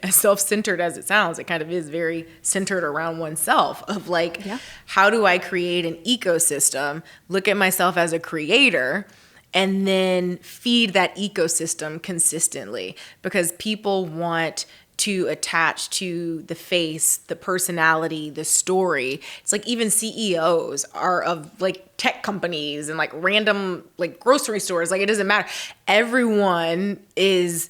Speaker 2: self-centered as it sounds, it kind of is very centered around oneself of like, how do I create an ecosystem, look at myself as a creator, and then feed that ecosystem consistently, because people want to attach to the face, the personality, the story. It's like even CEOs are of like tech companies and like random like grocery stores. Like it doesn't matter. Everyone is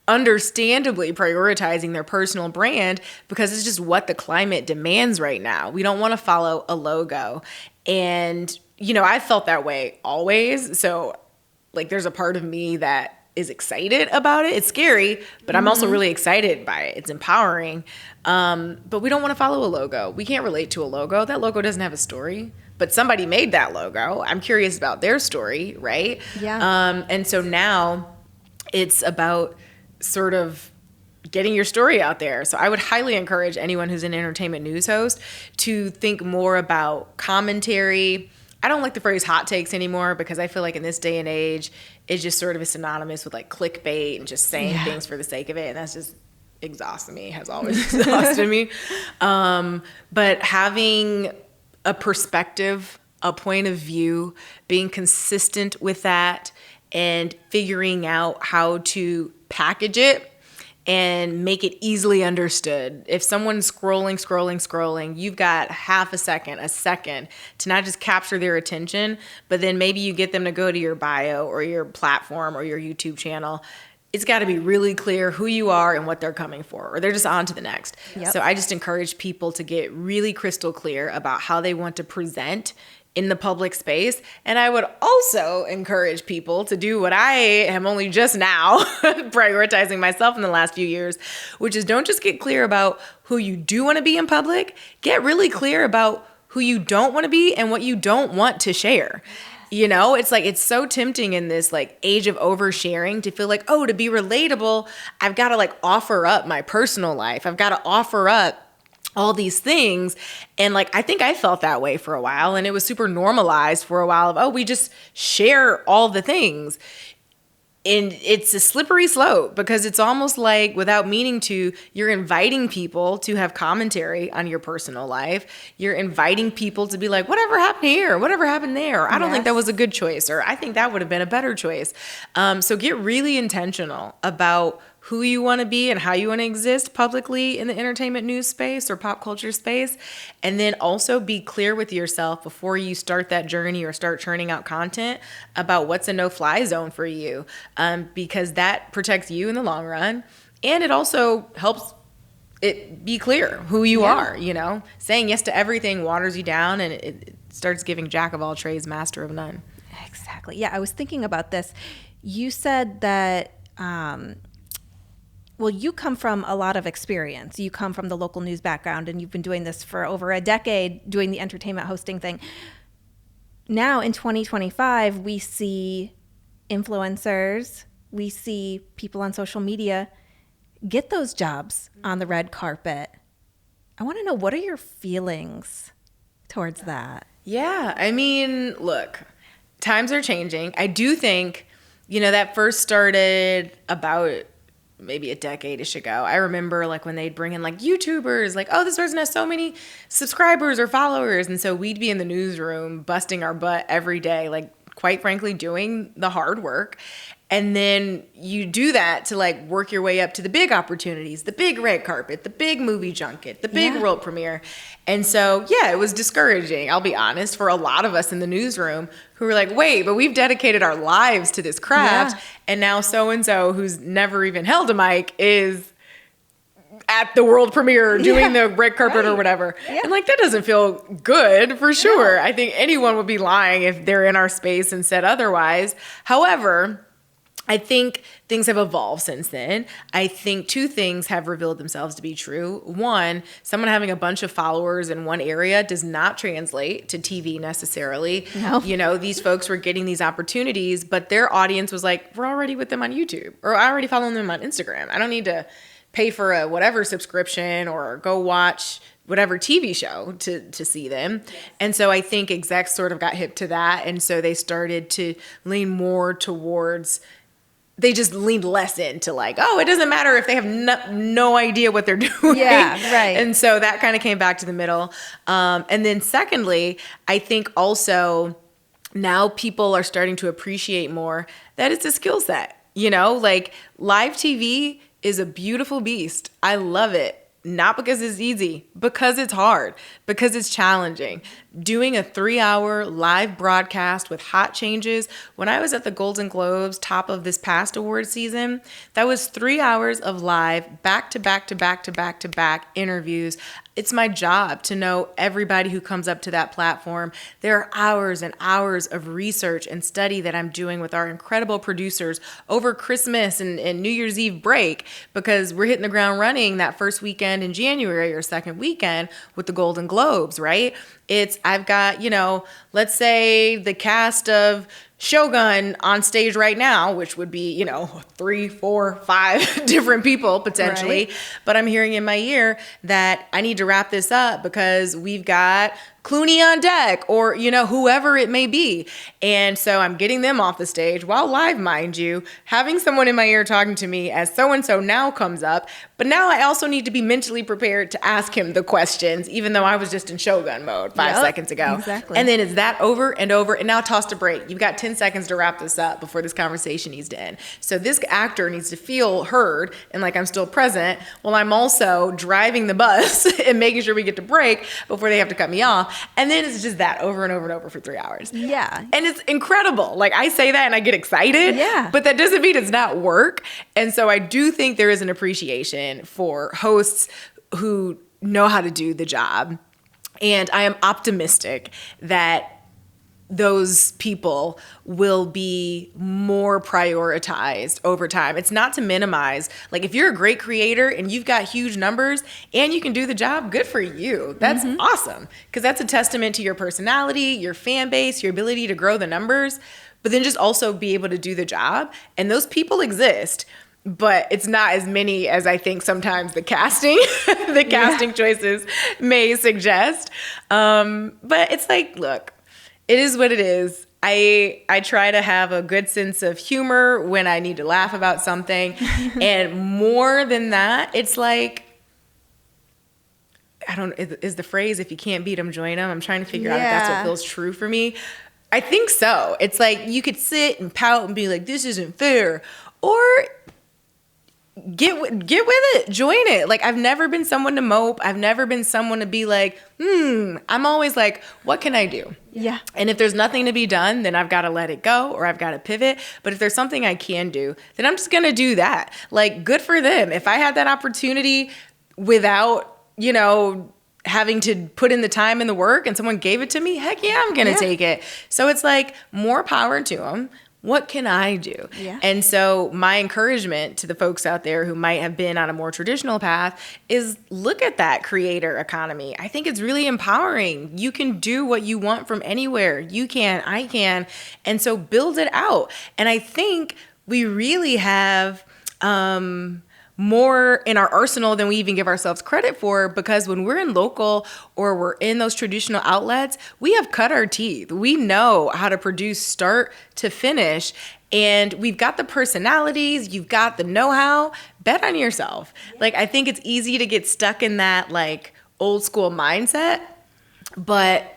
Speaker 2: understandably prioritizing their personal brand because it's just what the climate demands right now. We don't want to follow a logo. And, I felt that way always. So like there's a part of me that is excited about it. It's scary, but I'm also really excited by it. It's empowering. But we don't want to follow a logo. We can't relate to a logo. That logo doesn't have a story, but somebody made that logo. I'm curious about their story, right?
Speaker 1: Yeah.
Speaker 2: And so now it's about sort of getting your story out there. So I would highly encourage anyone who's an entertainment news host to think more about commentary. I don't like the phrase hot takes anymore because I feel like in this day and age, it just sort of is synonymous with like clickbait and just saying things for the sake of it. And that's just exhausting me, has always exhausted me. But having a perspective, a point of view, being consistent with that, and figuring out how to package it and make it easily understood. If someone's scrolling, you've got half a second to not just capture their attention, but then maybe you get them to go to your bio or your platform or your YouTube channel. It's got to be really clear who you are and what they're coming for, or they're just on to the next. Yep. So I just encourage people to get really crystal clear about how they want to present in the public space. And I would also encourage people to do what I am only just now prioritizing myself in the last few years, which is don't just get clear about who you do want to be in public, get really clear about who you don't want to be and what you don't want to share. It's like, it's so tempting in this like age of oversharing to feel like, oh, to be relatable, I've got to like offer up my personal life. I've got to offer up all these things. And like, I think I felt that way for a while, and it was super normalized for a while of, oh, we just share all the things. And it's a slippery slope because it's almost like without meaning to, you're inviting people to have commentary on your personal life. You're inviting people to be like, whatever happened here, whatever happened there. I don't think that was a good choice, or I think that would have been a better choice. So get really intentional about who you want to be and how you want to exist publicly in the entertainment news space or pop culture space. And then also be clear with yourself before you start that journey or start churning out content about what's a no-fly zone for you, because that protects you in the long run. And it also helps it be clear who you are, Saying yes to everything waters you down, and it starts giving jack of all trades, master of none.
Speaker 1: Exactly. Yeah, I was thinking about this. You said that well, you come from a lot of experience. You come from the local news background, and you've been doing this for over a decade, doing the entertainment hosting thing. Now in 2025, we see influencers, we see people on social media get those jobs on the red carpet. I want to know, what are your feelings towards that?
Speaker 2: Yeah, I mean, look, times are changing. I do think, that first started about maybe a decade-ish ago. I remember like when they'd bring in like YouTubers, like, oh, this person has so many subscribers or followers. And so we'd be in the newsroom busting our butt every day, like quite frankly, doing the hard work. And then you do that to like work your way up to the big opportunities, the big red carpet, the big movie junket, the big world premiere. And so, yeah, it was discouraging, I'll be honest, for a lot of us in the newsroom who were like, wait, but we've dedicated our lives to this craft. Yeah. And now so-and-so who's never even held a mic is at the world premiere doing the red carpet or whatever. Yeah. And like, that doesn't feel good for sure. No. I think anyone would be lying if they're in our space and said otherwise. However, I think things have evolved since then. I think two things have revealed themselves to be true. One, someone having a bunch of followers in one area does not translate to TV necessarily.
Speaker 1: No.
Speaker 2: You know, these folks were getting these opportunities, but their audience was like, we're already with them on YouTube, or I already follow them on Instagram. I don't need to pay for a whatever subscription or go watch whatever TV show to see them. And so I think execs sort of got hip to that. And so they started to lean more towards, they just leaned less into like, oh, it doesn't matter if they have no idea what they're doing.
Speaker 1: Yeah, right.
Speaker 2: And so that kind of came back to the middle. And then secondly, I think also now people are starting to appreciate more that it's a skill set. You know, like live TV is a beautiful beast. I love it. Not because it's easy, because it's hard, because it's challenging. Doing a 3-hour live broadcast with hot changes. When I was at the Golden Globes, top of this past award season, that was 3 hours of live, back to back to back to back to back interviews. It's my job to know everybody who comes up to that platform. There are hours and hours of research and study that I'm doing with our incredible producers over Christmas and New Year's Eve break, because we're hitting the ground running that first weekend in January or second weekend with the Golden Globes, right? I've got, you know, let's say the cast of Shogun on stage right now, which would be, you know, 3, 4, 5 different people potentially.
Speaker 1: Right.
Speaker 2: But I'm hearing in my ear that I need to wrap this up because we've got Clooney on deck, or, you know, whoever it may be. And so I'm getting them off the stage while live, mind you, having someone in my ear talking to me as so-and-so now comes up. But now I also need to be mentally prepared to ask him the questions, even though I was just in Shogun mode 5 seconds ago.
Speaker 1: Exactly.
Speaker 2: And then it's that over and over. And now toss to break. You've got 10 seconds to wrap this up before this conversation needs to end. So this actor needs to feel heard and like I'm still present, while I'm also driving the bus and making sure we get to break before they have to cut me off. And then it's just that over and over and over for 3 hours.
Speaker 1: Yeah.
Speaker 2: And it's incredible. Like I say that and I get excited.
Speaker 1: Yeah.
Speaker 2: But that doesn't mean it's not work. And so I do think there is an appreciation for hosts who know how to do the job. And I am optimistic that those people will be more prioritized over time. It's not to minimize. Like if you're a great creator and you've got huge numbers and you can do the job, good for you. That's awesome. Because that's a testament to your personality, your fan base, your ability to grow the numbers, but then just also be able to do the job. And those people exist. But it's not as many as I think sometimes the casting choices may suggest. But it's like, look, it is what it is. I try to have a good sense of humor when I need to laugh about something. And more than that, it's like, is the phrase, if you can't beat them, join them? I'm trying to figure out if that's what feels true for me. I think so. It's like you could sit and pout and be like, this isn't fair. Or get with it, join it. Like I've never been someone to mope. I've never been someone to be like, I'm always like, what can I do?
Speaker 1: Yeah.
Speaker 2: And if there's nothing to be done, then I've got to let it go or I've got to pivot. But if there's something I can do, then I'm just going to do that. Like good for them. If I had that opportunity without, you know, having to put in the time and the work and someone gave it to me, heck yeah, I'm going to take it. So it's like more power to them. What can I do?
Speaker 1: Yeah.
Speaker 2: And so my encouragement to the folks out there who might have been on a more traditional path is look at that creator economy. I think it's really empowering. You can do what you want from anywhere. You can, I can. And so build it out. And I think we really have more in our arsenal than we even give ourselves credit for, because when we're in local or we're in those traditional outlets, we have cut our teeth. We know how to produce start to finish, and we've got the personalities, you've got the know-how. Bet on yourself. Like, I think it's easy to get stuck in that like old school mindset, but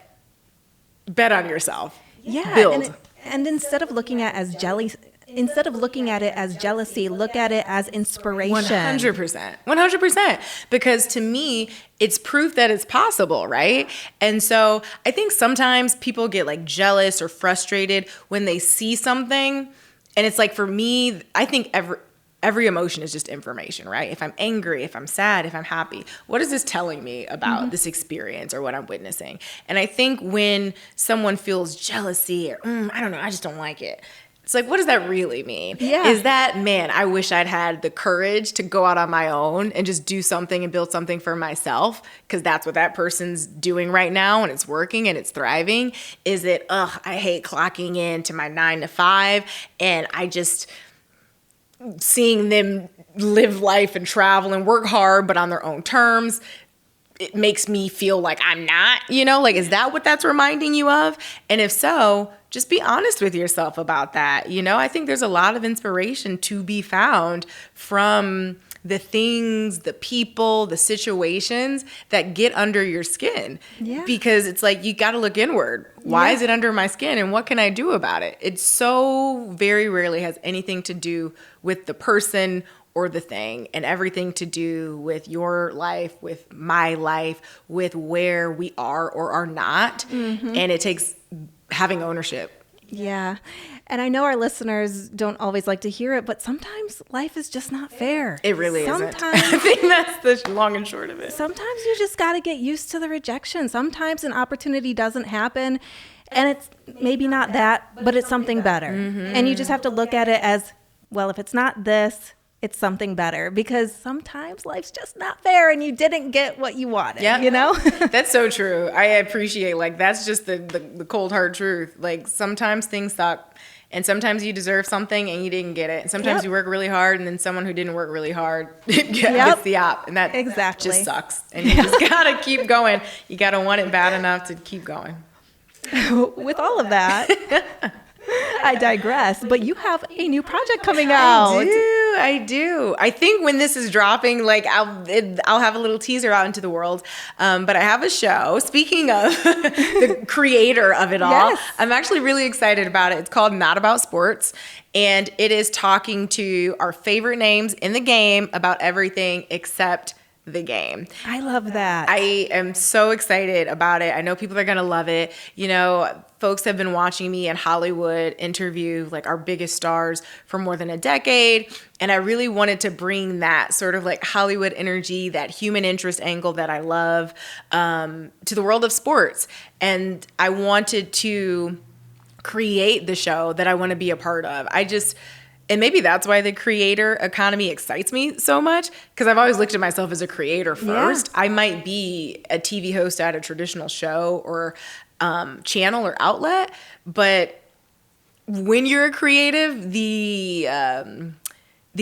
Speaker 2: bet on yourself.
Speaker 1: Yeah.
Speaker 2: Build.
Speaker 1: And instead of looking at it as jealousy, look at it as inspiration.
Speaker 2: 100%. Because to me, it's proof that it's possible, right? And so I think sometimes people get like jealous or frustrated when they see something. And it's like, for me, I think every emotion is just information, right? If I'm angry, if I'm sad, if I'm happy, what is this telling me about this experience or what I'm witnessing? And I think when someone feels jealousy or, I don't know, I just don't like it, It's like, what does that really mean?
Speaker 1: Yeah.
Speaker 2: Is that, man, I wish I'd had the courage to go out on my own and just do something and build something for myself, because that's what that person's doing right now and it's working and it's thriving? Is it, I hate clocking in to my 9 to 5 and I just seeing them live life and travel and work hard but on their own terms, it makes me feel like I'm not, like, is that what that's reminding you of? And if so, just be honest with yourself about that. I think there's a lot of inspiration to be found from the things, the people, the situations that get under your skin.
Speaker 1: Yeah.
Speaker 2: Because it's like, you got to look inward. Why is it under my skin and what can I do about it? It so very rarely has anything to do with the person or the thing, and everything to do with your life, with my life, with where we are or are not. And it takes having ownership.
Speaker 1: Yeah. And I know our listeners don't always like to hear it, but sometimes life is just not fair.
Speaker 2: It really isn't. I think that's the long and short of it.
Speaker 1: Sometimes you just got to get used to the rejection. Sometimes an opportunity doesn't happen, and it's maybe not that, but it's something better. And you just have to look at it as, well, if it's not this, it's something better, because sometimes life's just not fair and you didn't get what you wanted,
Speaker 2: That's so true. I appreciate, that's just the cold hard truth. Like, sometimes things suck and sometimes you deserve something and you didn't get it. And sometimes you work really hard and then someone who didn't work really hard gets the op, and that just sucks. And you just gotta keep going. You gotta want it bad enough to keep going.
Speaker 1: With all of that, I digress, but you have a new project coming out.
Speaker 2: I do. I think when this is dropping, I'll have a little teaser out into the world. But I have a show. Speaking of the creator of it all, I'm actually really excited about it. It's called Not About Sports, and it is talking to our favorite names in the game about everything except the game.
Speaker 1: I love that.
Speaker 2: I am so excited about it. I know people are going to love it. Folks have been watching me in Hollywood interview our biggest stars for more than a decade. And I really wanted to bring that sort of Hollywood energy, that human interest angle that I love, to the world of sports. And I wanted to create the show that I want to be a part of. And maybe that's why the creator economy excites me so much, because I've always looked at myself as a creator first. I might be a TV host at a traditional show or channel or outlet, but when you're a creative, the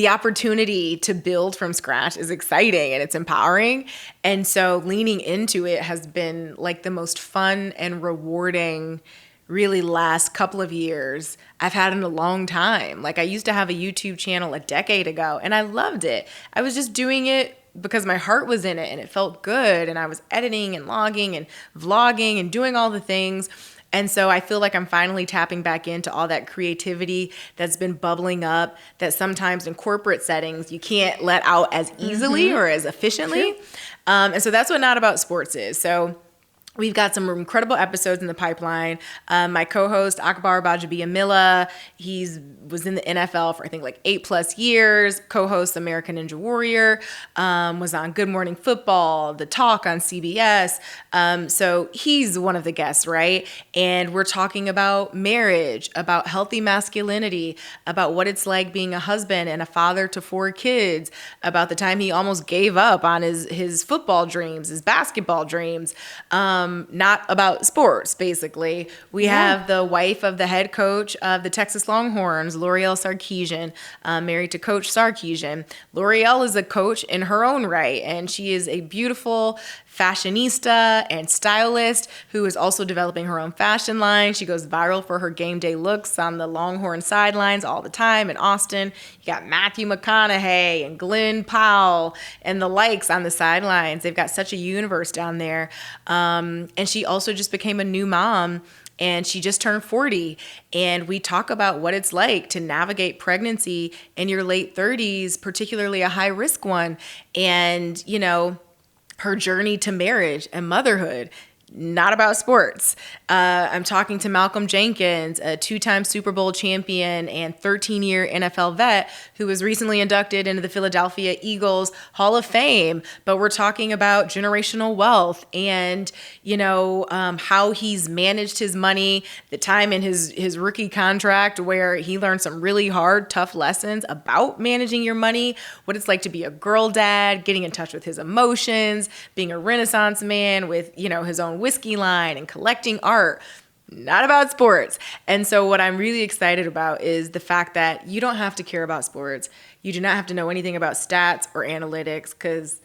Speaker 2: opportunity to build from scratch is exciting and it's empowering. And so leaning into it has been the most fun and rewarding really last couple of years I've had in a long time. I used to have a YouTube channel a decade ago and I loved it. I was just doing it because my heart was in it and it felt good, and I was editing and logging and vlogging and doing all the things. And so I feel like I'm finally tapping back into all that creativity that's been bubbling up that sometimes in corporate settings you can't let out as easily or as efficiently. And so that's what Not About Sports is. So we've got some incredible episodes in the pipeline. My co-host, Akbar Bajabiamila, he was in the NFL for, I think, 8+ years. Co-host American Ninja Warrior, was on Good Morning Football, The Talk on CBS. So he's one of the guests, right? And we're talking about marriage, about healthy masculinity, about what it's like being a husband and a father to 4 kids, about the time he almost gave up on his football dreams, his basketball dreams. Not about sports, basically. We have the wife of the head coach of the Texas Longhorns, L'Oreal Sarkeesian, married to Coach Sarkeesian. L'Oreal is a coach in her own right, and she is a beautiful fashionista and stylist who is also developing her own fashion line. She goes viral for her game day looks on the Longhorn sidelines all the time in Austin. You got Matthew McConaughey and Glenn Powell and the likes on the sidelines. They've got such a universe down there. And she also just became a new mom, and she just turned 40. And we talk about what it's like to navigate pregnancy in your late 30s, particularly a high risk one. And, her journey to marriage and motherhood. not about sports. I'm talking to Malcolm Jenkins, a 2-time Super Bowl champion and 13-year NFL vet who was recently inducted into the Philadelphia Eagles Hall of Fame. But we're talking about generational wealth and, how he's managed his money, the time in his rookie contract where he learned some really hard, tough lessons about managing your money, what it's like to be a girl dad, getting in touch with his emotions, being a Renaissance man with, his own whiskey line and collecting art, not about sports. And so what I'm really excited about is the fact that you don't have to care about sports. You do not have to know anything about stats or analytics, because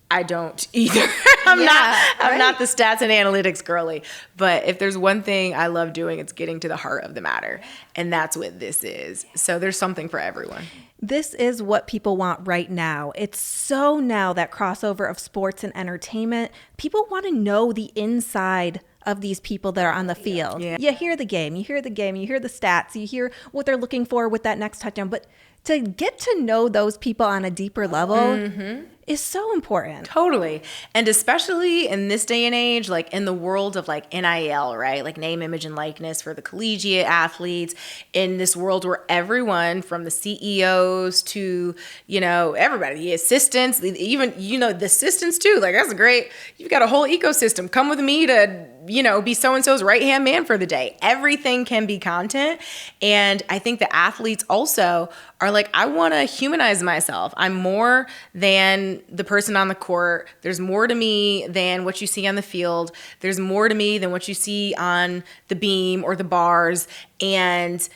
Speaker 2: I don't either. I'm not the stats and analytics girly. But if there's one thing I love doing, it's getting to the heart of the matter. And that's what this is. So there's something for everyone.
Speaker 1: This is what people want right now. It's so now that crossover of sports and entertainment. People want to know the inside of these people that are on the field.
Speaker 2: Yeah.
Speaker 1: You hear the game, you hear the stats, you hear what they're looking for with that next touchdown. But to get to know those people on a deeper level is so important.
Speaker 2: Totally. And especially in this day and age, like in the world of like NIL, right? Like name, image, and likeness for the collegiate athletes, in this world where everyone from the CEOs to, everybody, the assistants, even, the assistants too. Like that's great. You've got a whole ecosystem. Come with me to, be so-and-so's right-hand man for the day. Everything can be content. And I think the athletes also are like, I want to humanize myself. I'm more than the person on the court. There's more to me than what you see on the field. There's more to me than what you see on the beam or the bars. And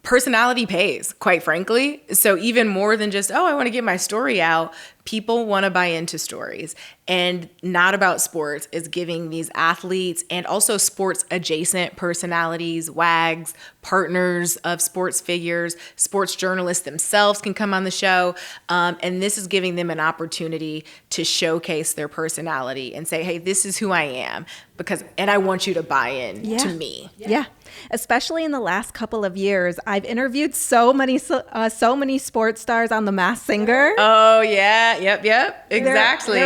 Speaker 2: personality pays, quite frankly. So even more than just, I want to get my story out, people want to buy into stories. And Not About Sports is giving these athletes and also sports adjacent personalities, WAGs, partners of sports figures, sports journalists themselves can come on the show. And this is giving them an opportunity to showcase their personality and say, hey, this is who I am, and I want you to buy in to me.
Speaker 1: Yeah. Especially in the last couple of years, I've interviewed so many sports stars on The Masked Singer.
Speaker 2: Oh yeah, yep, exactly.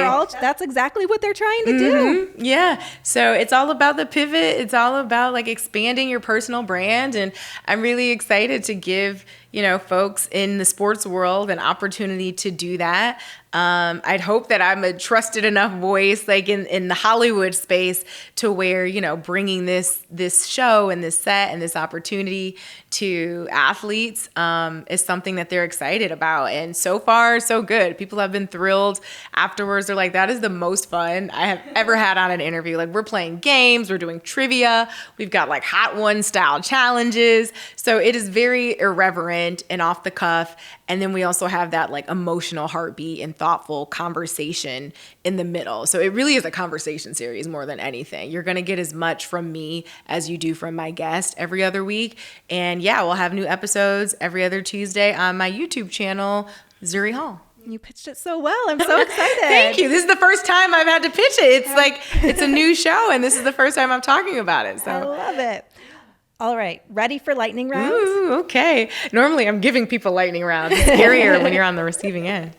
Speaker 1: That's exactly what they're trying to do.
Speaker 2: Yeah. So it's all about the pivot. It's all about like expanding your personal brand, and I'm really excited to give folks in the sports world an opportunity to do that. I'd hope that I'm a trusted enough voice, like in the Hollywood space, to where, bringing this show and this set and this opportunity to athletes is something that they're excited about. And so far, so good. People have been thrilled afterwards. They're like, that is the most fun I have ever had on an interview. Like, we're playing games, we're doing trivia, we've got like Hot One style challenges. So it is very irreverent and off the cuff. And then we also have that like emotional heartbeat and thoughtful conversation in the middle. So it really is a conversation series more than anything. You're going to get as much from me as you do from my guest every other week. And yeah, we'll have new episodes every other Tuesday on my YouTube channel, Zuri Hall.
Speaker 1: You pitched it so well. I'm so excited.
Speaker 2: Thank you. This is the first time I've had to pitch it. It's a new show, and this is the first time I'm talking about it. So
Speaker 1: I love it. All right, ready for lightning rounds?
Speaker 2: Ooh, okay. Normally I'm giving people lightning rounds. It's scarier when you're on the receiving end.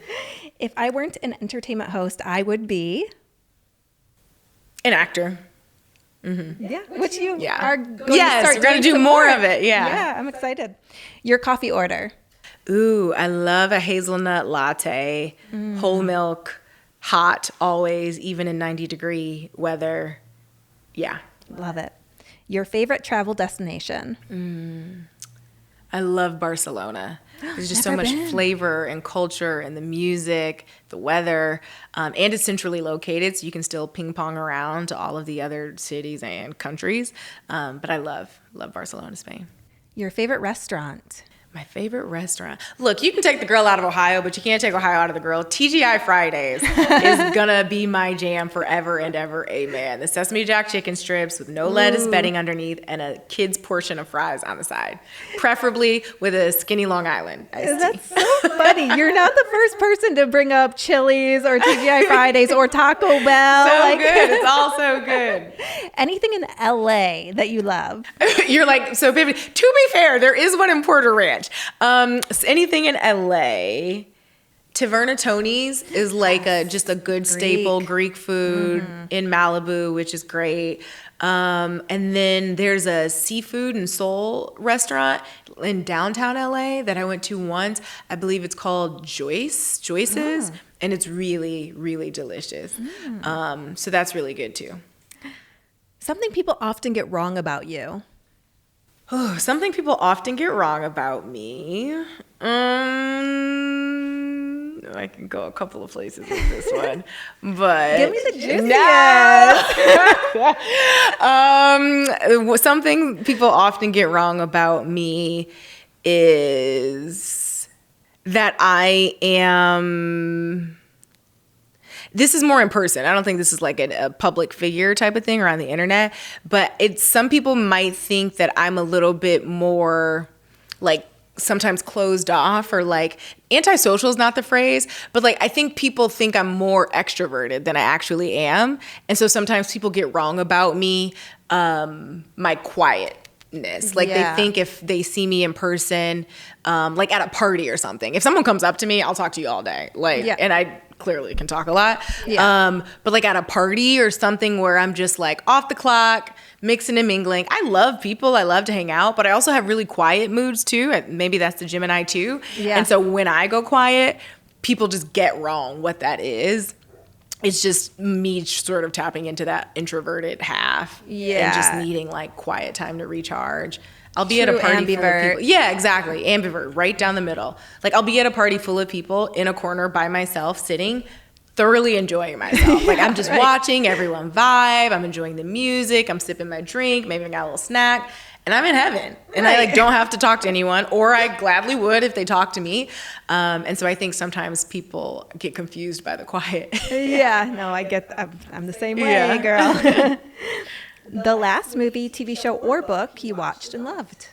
Speaker 1: If I weren't an entertainment host, I would be
Speaker 2: an actor.
Speaker 1: Yeah, which you are going to
Speaker 2: Yes,
Speaker 1: start
Speaker 2: we're going to
Speaker 1: doing
Speaker 2: do more of it. Yeah.
Speaker 1: Yeah, I'm excited. Your coffee order.
Speaker 2: Ooh, I love a hazelnut latte, whole milk, hot always, even in 90-degree weather. Yeah.
Speaker 1: Love it. Your favorite travel destination?
Speaker 2: I love Barcelona. There's just so much flavor and culture and the music, the weather, and it's centrally located, so you can still ping pong around to all of the other cities and countries. But I love Barcelona, Spain.
Speaker 1: Your favorite restaurant?
Speaker 2: My favorite restaurant. Look, you can take the girl out of Ohio, but you can't take Ohio out of the girl. TGI Fridays is gonna be my jam forever and ever. Amen. The Sesame Jack chicken strips with no lettuce bedding underneath and a kid's portion of fries on the side, preferably with a skinny Long Island iced tea.
Speaker 1: That's so funny. You're not the first person to bring up Chili's or TGI Fridays or Taco Bell.
Speaker 2: So good. It's all so good.
Speaker 1: Anything in LA that you love?
Speaker 2: You're like, so baby, to be fair, there is one in Puerto Ranch. Anything in LA, Taverna Tony's is like just a good staple Greek food in Malibu, which is great. And then there's a seafood and soul restaurant in downtown LA that I went to once. I believe it's called Joyce's, and it's really, really delicious. So that's really good too.
Speaker 1: Something people often get wrong about you.
Speaker 2: Oh, something people often get wrong about me. I can go a couple of places with this one, but
Speaker 1: give me the juiciest.
Speaker 2: Something people often get wrong about me is that I am. This is more in person. I don't think this is like a public figure type of thing or on the internet, but some people might think that I'm a little bit more like sometimes closed off, or like antisocial is not the phrase, but like I think people think I'm more extroverted than I actually am. And so sometimes people get wrong about me, my quietness. Like they think if they see me in person, like at a party or something, if someone comes up to me, I'll talk to you all day. And I clearly can talk a lot. But like at a party or something where I'm just like off the clock, mixing and mingling. I love people. I love to hang out, but I also have really quiet moods too. Maybe that's the Gemini too. And so when I go quiet, people just get wrong what that is. It's just me sort of tapping into that introverted half and just needing like quiet time to recharge. I'll be at a party full of people. Yeah, exactly. Ambivert, right down the middle. Like I'll be at a party full of people in a corner by myself, sitting, thoroughly enjoying myself. Like I'm just watching everyone vibe. I'm enjoying the music. I'm sipping my drink. Maybe I got a little snack. And I'm in heaven. And I like don't have to talk to anyone, or I gladly would if they talk to me. And so I think sometimes people get confused by the quiet.
Speaker 1: No, I get I'm the same way, girl. The last movie, TV show, or book you watched and loved?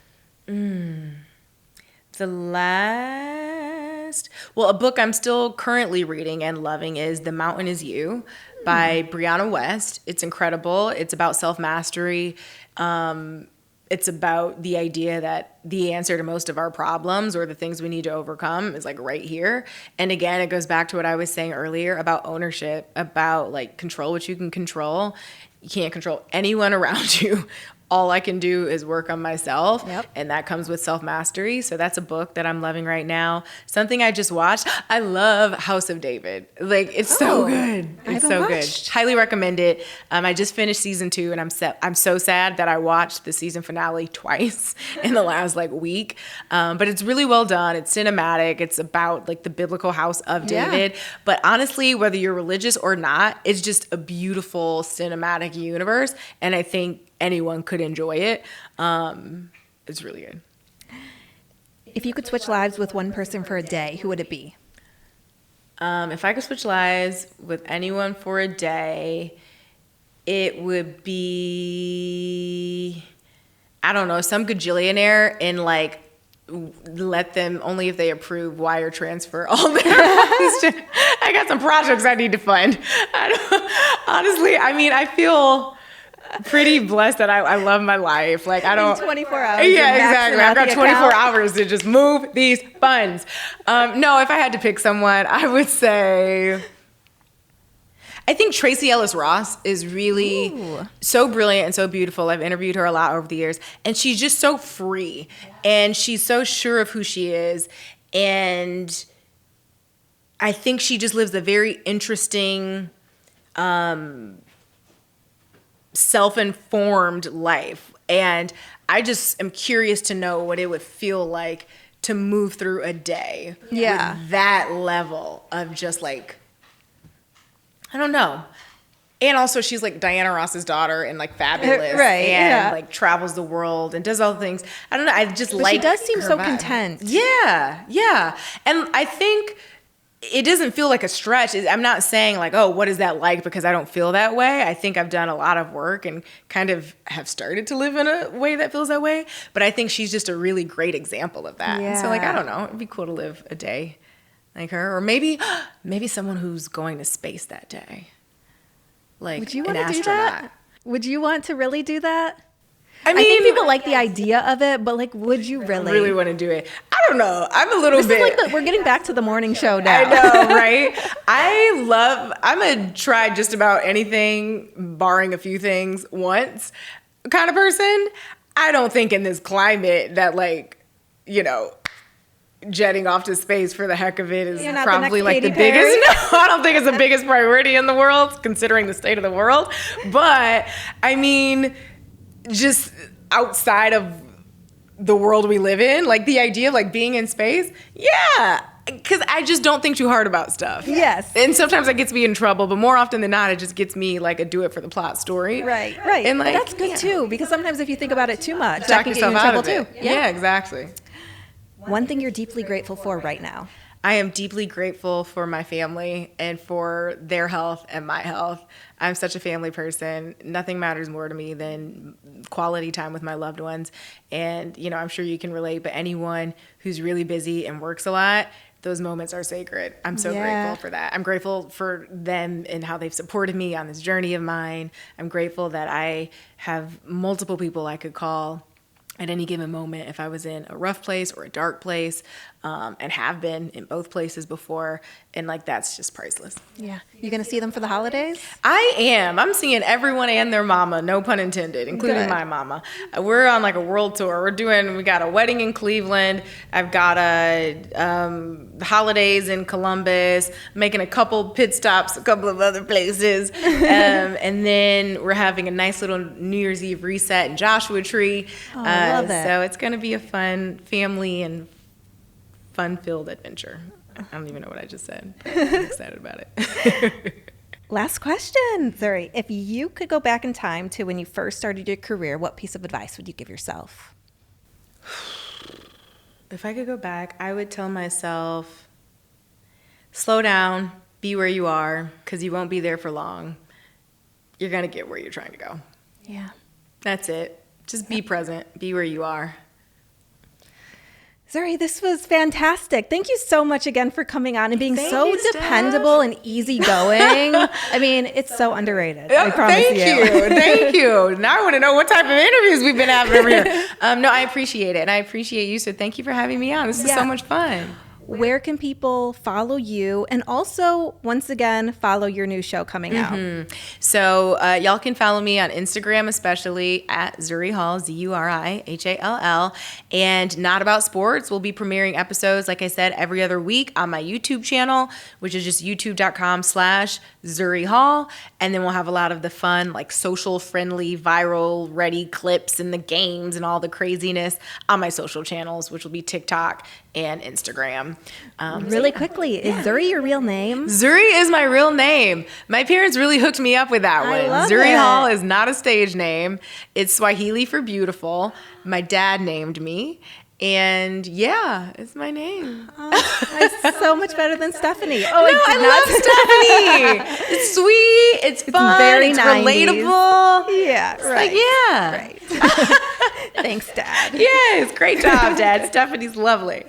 Speaker 2: The last... Well, a book I'm still currently reading and loving is The Mountain Is You by Brianna West. It's incredible. It's about self-mastery. It's about the idea that the answer to most of our problems or the things we need to overcome is like right here. And again, it goes back to what I was saying earlier about ownership, about like control what you can control. You can't control anyone around you. All I can do is work on myself, and that comes with self-mastery. So that's a book that I'm loving right now. Something I just watched. I love House of David. Like, it's so good. It's so good. Highly recommend it. I just finished season 2, and I'm so sad that I watched the season finale twice in the last like week. But it's really well done. It's cinematic. It's about like the biblical house of David. But honestly, whether you're religious or not, it's just a beautiful cinematic universe. And I think anyone could enjoy it. It's really good.
Speaker 1: If you could switch lives with one person for a day, who would it be?
Speaker 2: If I could switch lives with anyone for a day, it would be, I don't know, some gajillionaire, and like let them, only if they approve, wire transfer all their funds. I got some projects I need to fund. Honestly, I mean, I feel pretty blessed that I love my life. Like I don't.
Speaker 1: 24 hours.
Speaker 2: Yeah, exactly. I've got 24 hours to just move these funds. No, if I had to pick someone, I would say, I think Tracee Ellis Ross is really so brilliant and so beautiful. I've interviewed her a lot over the years, and she's just so free, and she's so sure of who she is, and I think she just lives a very interesting, self-informed life. And I just am curious to know what it would feel like to move through a day with that level of just like, I don't know. And also she's like Diana Ross's daughter and like fabulous, and like travels the world and does all the things. I don't know. I just like,
Speaker 1: she does seem so
Speaker 2: vibe.
Speaker 1: Content.
Speaker 2: Yeah. And I think it doesn't feel like a stretch. I'm not saying like, oh, what is that like? Because I don't feel that way. I think I've done a lot of work and kind of have started to live in a way that feels that way. But I think she's just a really great example of that. And so like, I don't know, it'd be cool to live a day like her. Or maybe someone who's going to space that day. Like
Speaker 1: would you
Speaker 2: an
Speaker 1: want to do
Speaker 2: astronaut.
Speaker 1: that? Would you want to really do that?
Speaker 2: I mean,
Speaker 1: I think people like the idea of it, but like, would you really?
Speaker 2: I really want to do it. I don't know. I'm a little
Speaker 1: This
Speaker 2: bit.
Speaker 1: is like we're getting back to the morning show now.
Speaker 2: I know, right? I'm a try just about anything, barring a few things once kind of person. I don't think in this climate that jetting off to space for the heck of it is probably
Speaker 1: the
Speaker 2: like the
Speaker 1: Katy Perry?
Speaker 2: biggest. No, I don't think it's the biggest priority in the world, considering the state of the world. But I mean, just outside of the world we live in, like the idea of like being in space, yeah. Because I just don't think too hard about stuff.
Speaker 1: Yes.
Speaker 2: And sometimes that gets me in trouble, but more often than not, it just gets me like a do it for the plot story.
Speaker 1: Right.
Speaker 2: And like,
Speaker 1: but that's good too, because sometimes if you think about it too much, that
Speaker 2: Talk
Speaker 1: can get you in
Speaker 2: yourself out
Speaker 1: trouble
Speaker 2: of it.
Speaker 1: too.
Speaker 2: Yeah, exactly.
Speaker 1: One thing you're deeply grateful for right now.
Speaker 2: I am deeply grateful for my family and for their health and my health. I'm such a family person. Nothing matters more to me than quality time with my loved ones. And, I'm sure you can relate, but anyone who's really busy and works a lot, those moments are sacred. I'm so grateful for that. I'm grateful for them and how they've supported me on this journey of mine. I'm grateful that I have multiple people I could call at any given moment if I was in a rough place or a dark place, and have been in both places before. And like, that's just priceless.
Speaker 1: Yeah. You going to see them for the holidays?
Speaker 2: I am. I'm seeing everyone and their mama, no pun intended, including my mama. We're on like a world tour. We got a wedding in Cleveland. I've got holidays in Columbus, making a couple pit stops, a couple of other places. And then we're having a nice little New Year's Eve reset in Joshua Tree.
Speaker 1: I love it.
Speaker 2: So it's going to be a fun family and fun-filled adventure. I don't even know what I just said. I'm excited about it.
Speaker 1: Last question, Zuri. If you could go back in time to when you first started your career, what piece of advice would you give yourself?
Speaker 2: If I could go back, I would tell myself, slow down, be where you are, because you won't be there for long. You're going to get where you're trying to go.
Speaker 1: Yeah.
Speaker 2: That's it. Just be present. Be where you are.
Speaker 1: Zuri, this was fantastic. Thank you so much again for coming on and being so dependable and easygoing. I mean, it's so underrated. I promise you.
Speaker 2: Thank you. Now I want to know what type of interviews we've been having over here. No, I appreciate it. And I appreciate you. So thank you for having me on. This is so much fun.
Speaker 1: Where can people follow you? And also, once again, follow your new show coming out.
Speaker 2: So y'all can follow me on Instagram, especially at Zuri Hall, ZuriHall. And Not About Sports will be premiering episodes, like I said, every other week on my YouTube channel, which is just youtube.com/Zuri Hall. And then we'll have a lot of the fun, like social-friendly, viral-ready clips and the games and all the craziness on my social channels, which will be TikTok and Instagram.
Speaker 1: Really quickly, is Zuri your real name?
Speaker 2: Zuri is my real name. My parents really hooked me up with that one. Zuri Hall is not a stage name. It's Swahili for beautiful. My dad named me. And yeah, it's my name.
Speaker 1: It's so much better than Stephanie.
Speaker 2: I love Stephanie. It's sweet. It's fun.
Speaker 1: Very
Speaker 2: it's
Speaker 1: 90s.
Speaker 2: Relatable.
Speaker 1: Yeah,
Speaker 2: It's like, yeah.
Speaker 1: Right. Thanks, Dad.
Speaker 2: Yes, great job, Dad. Stephanie's lovely.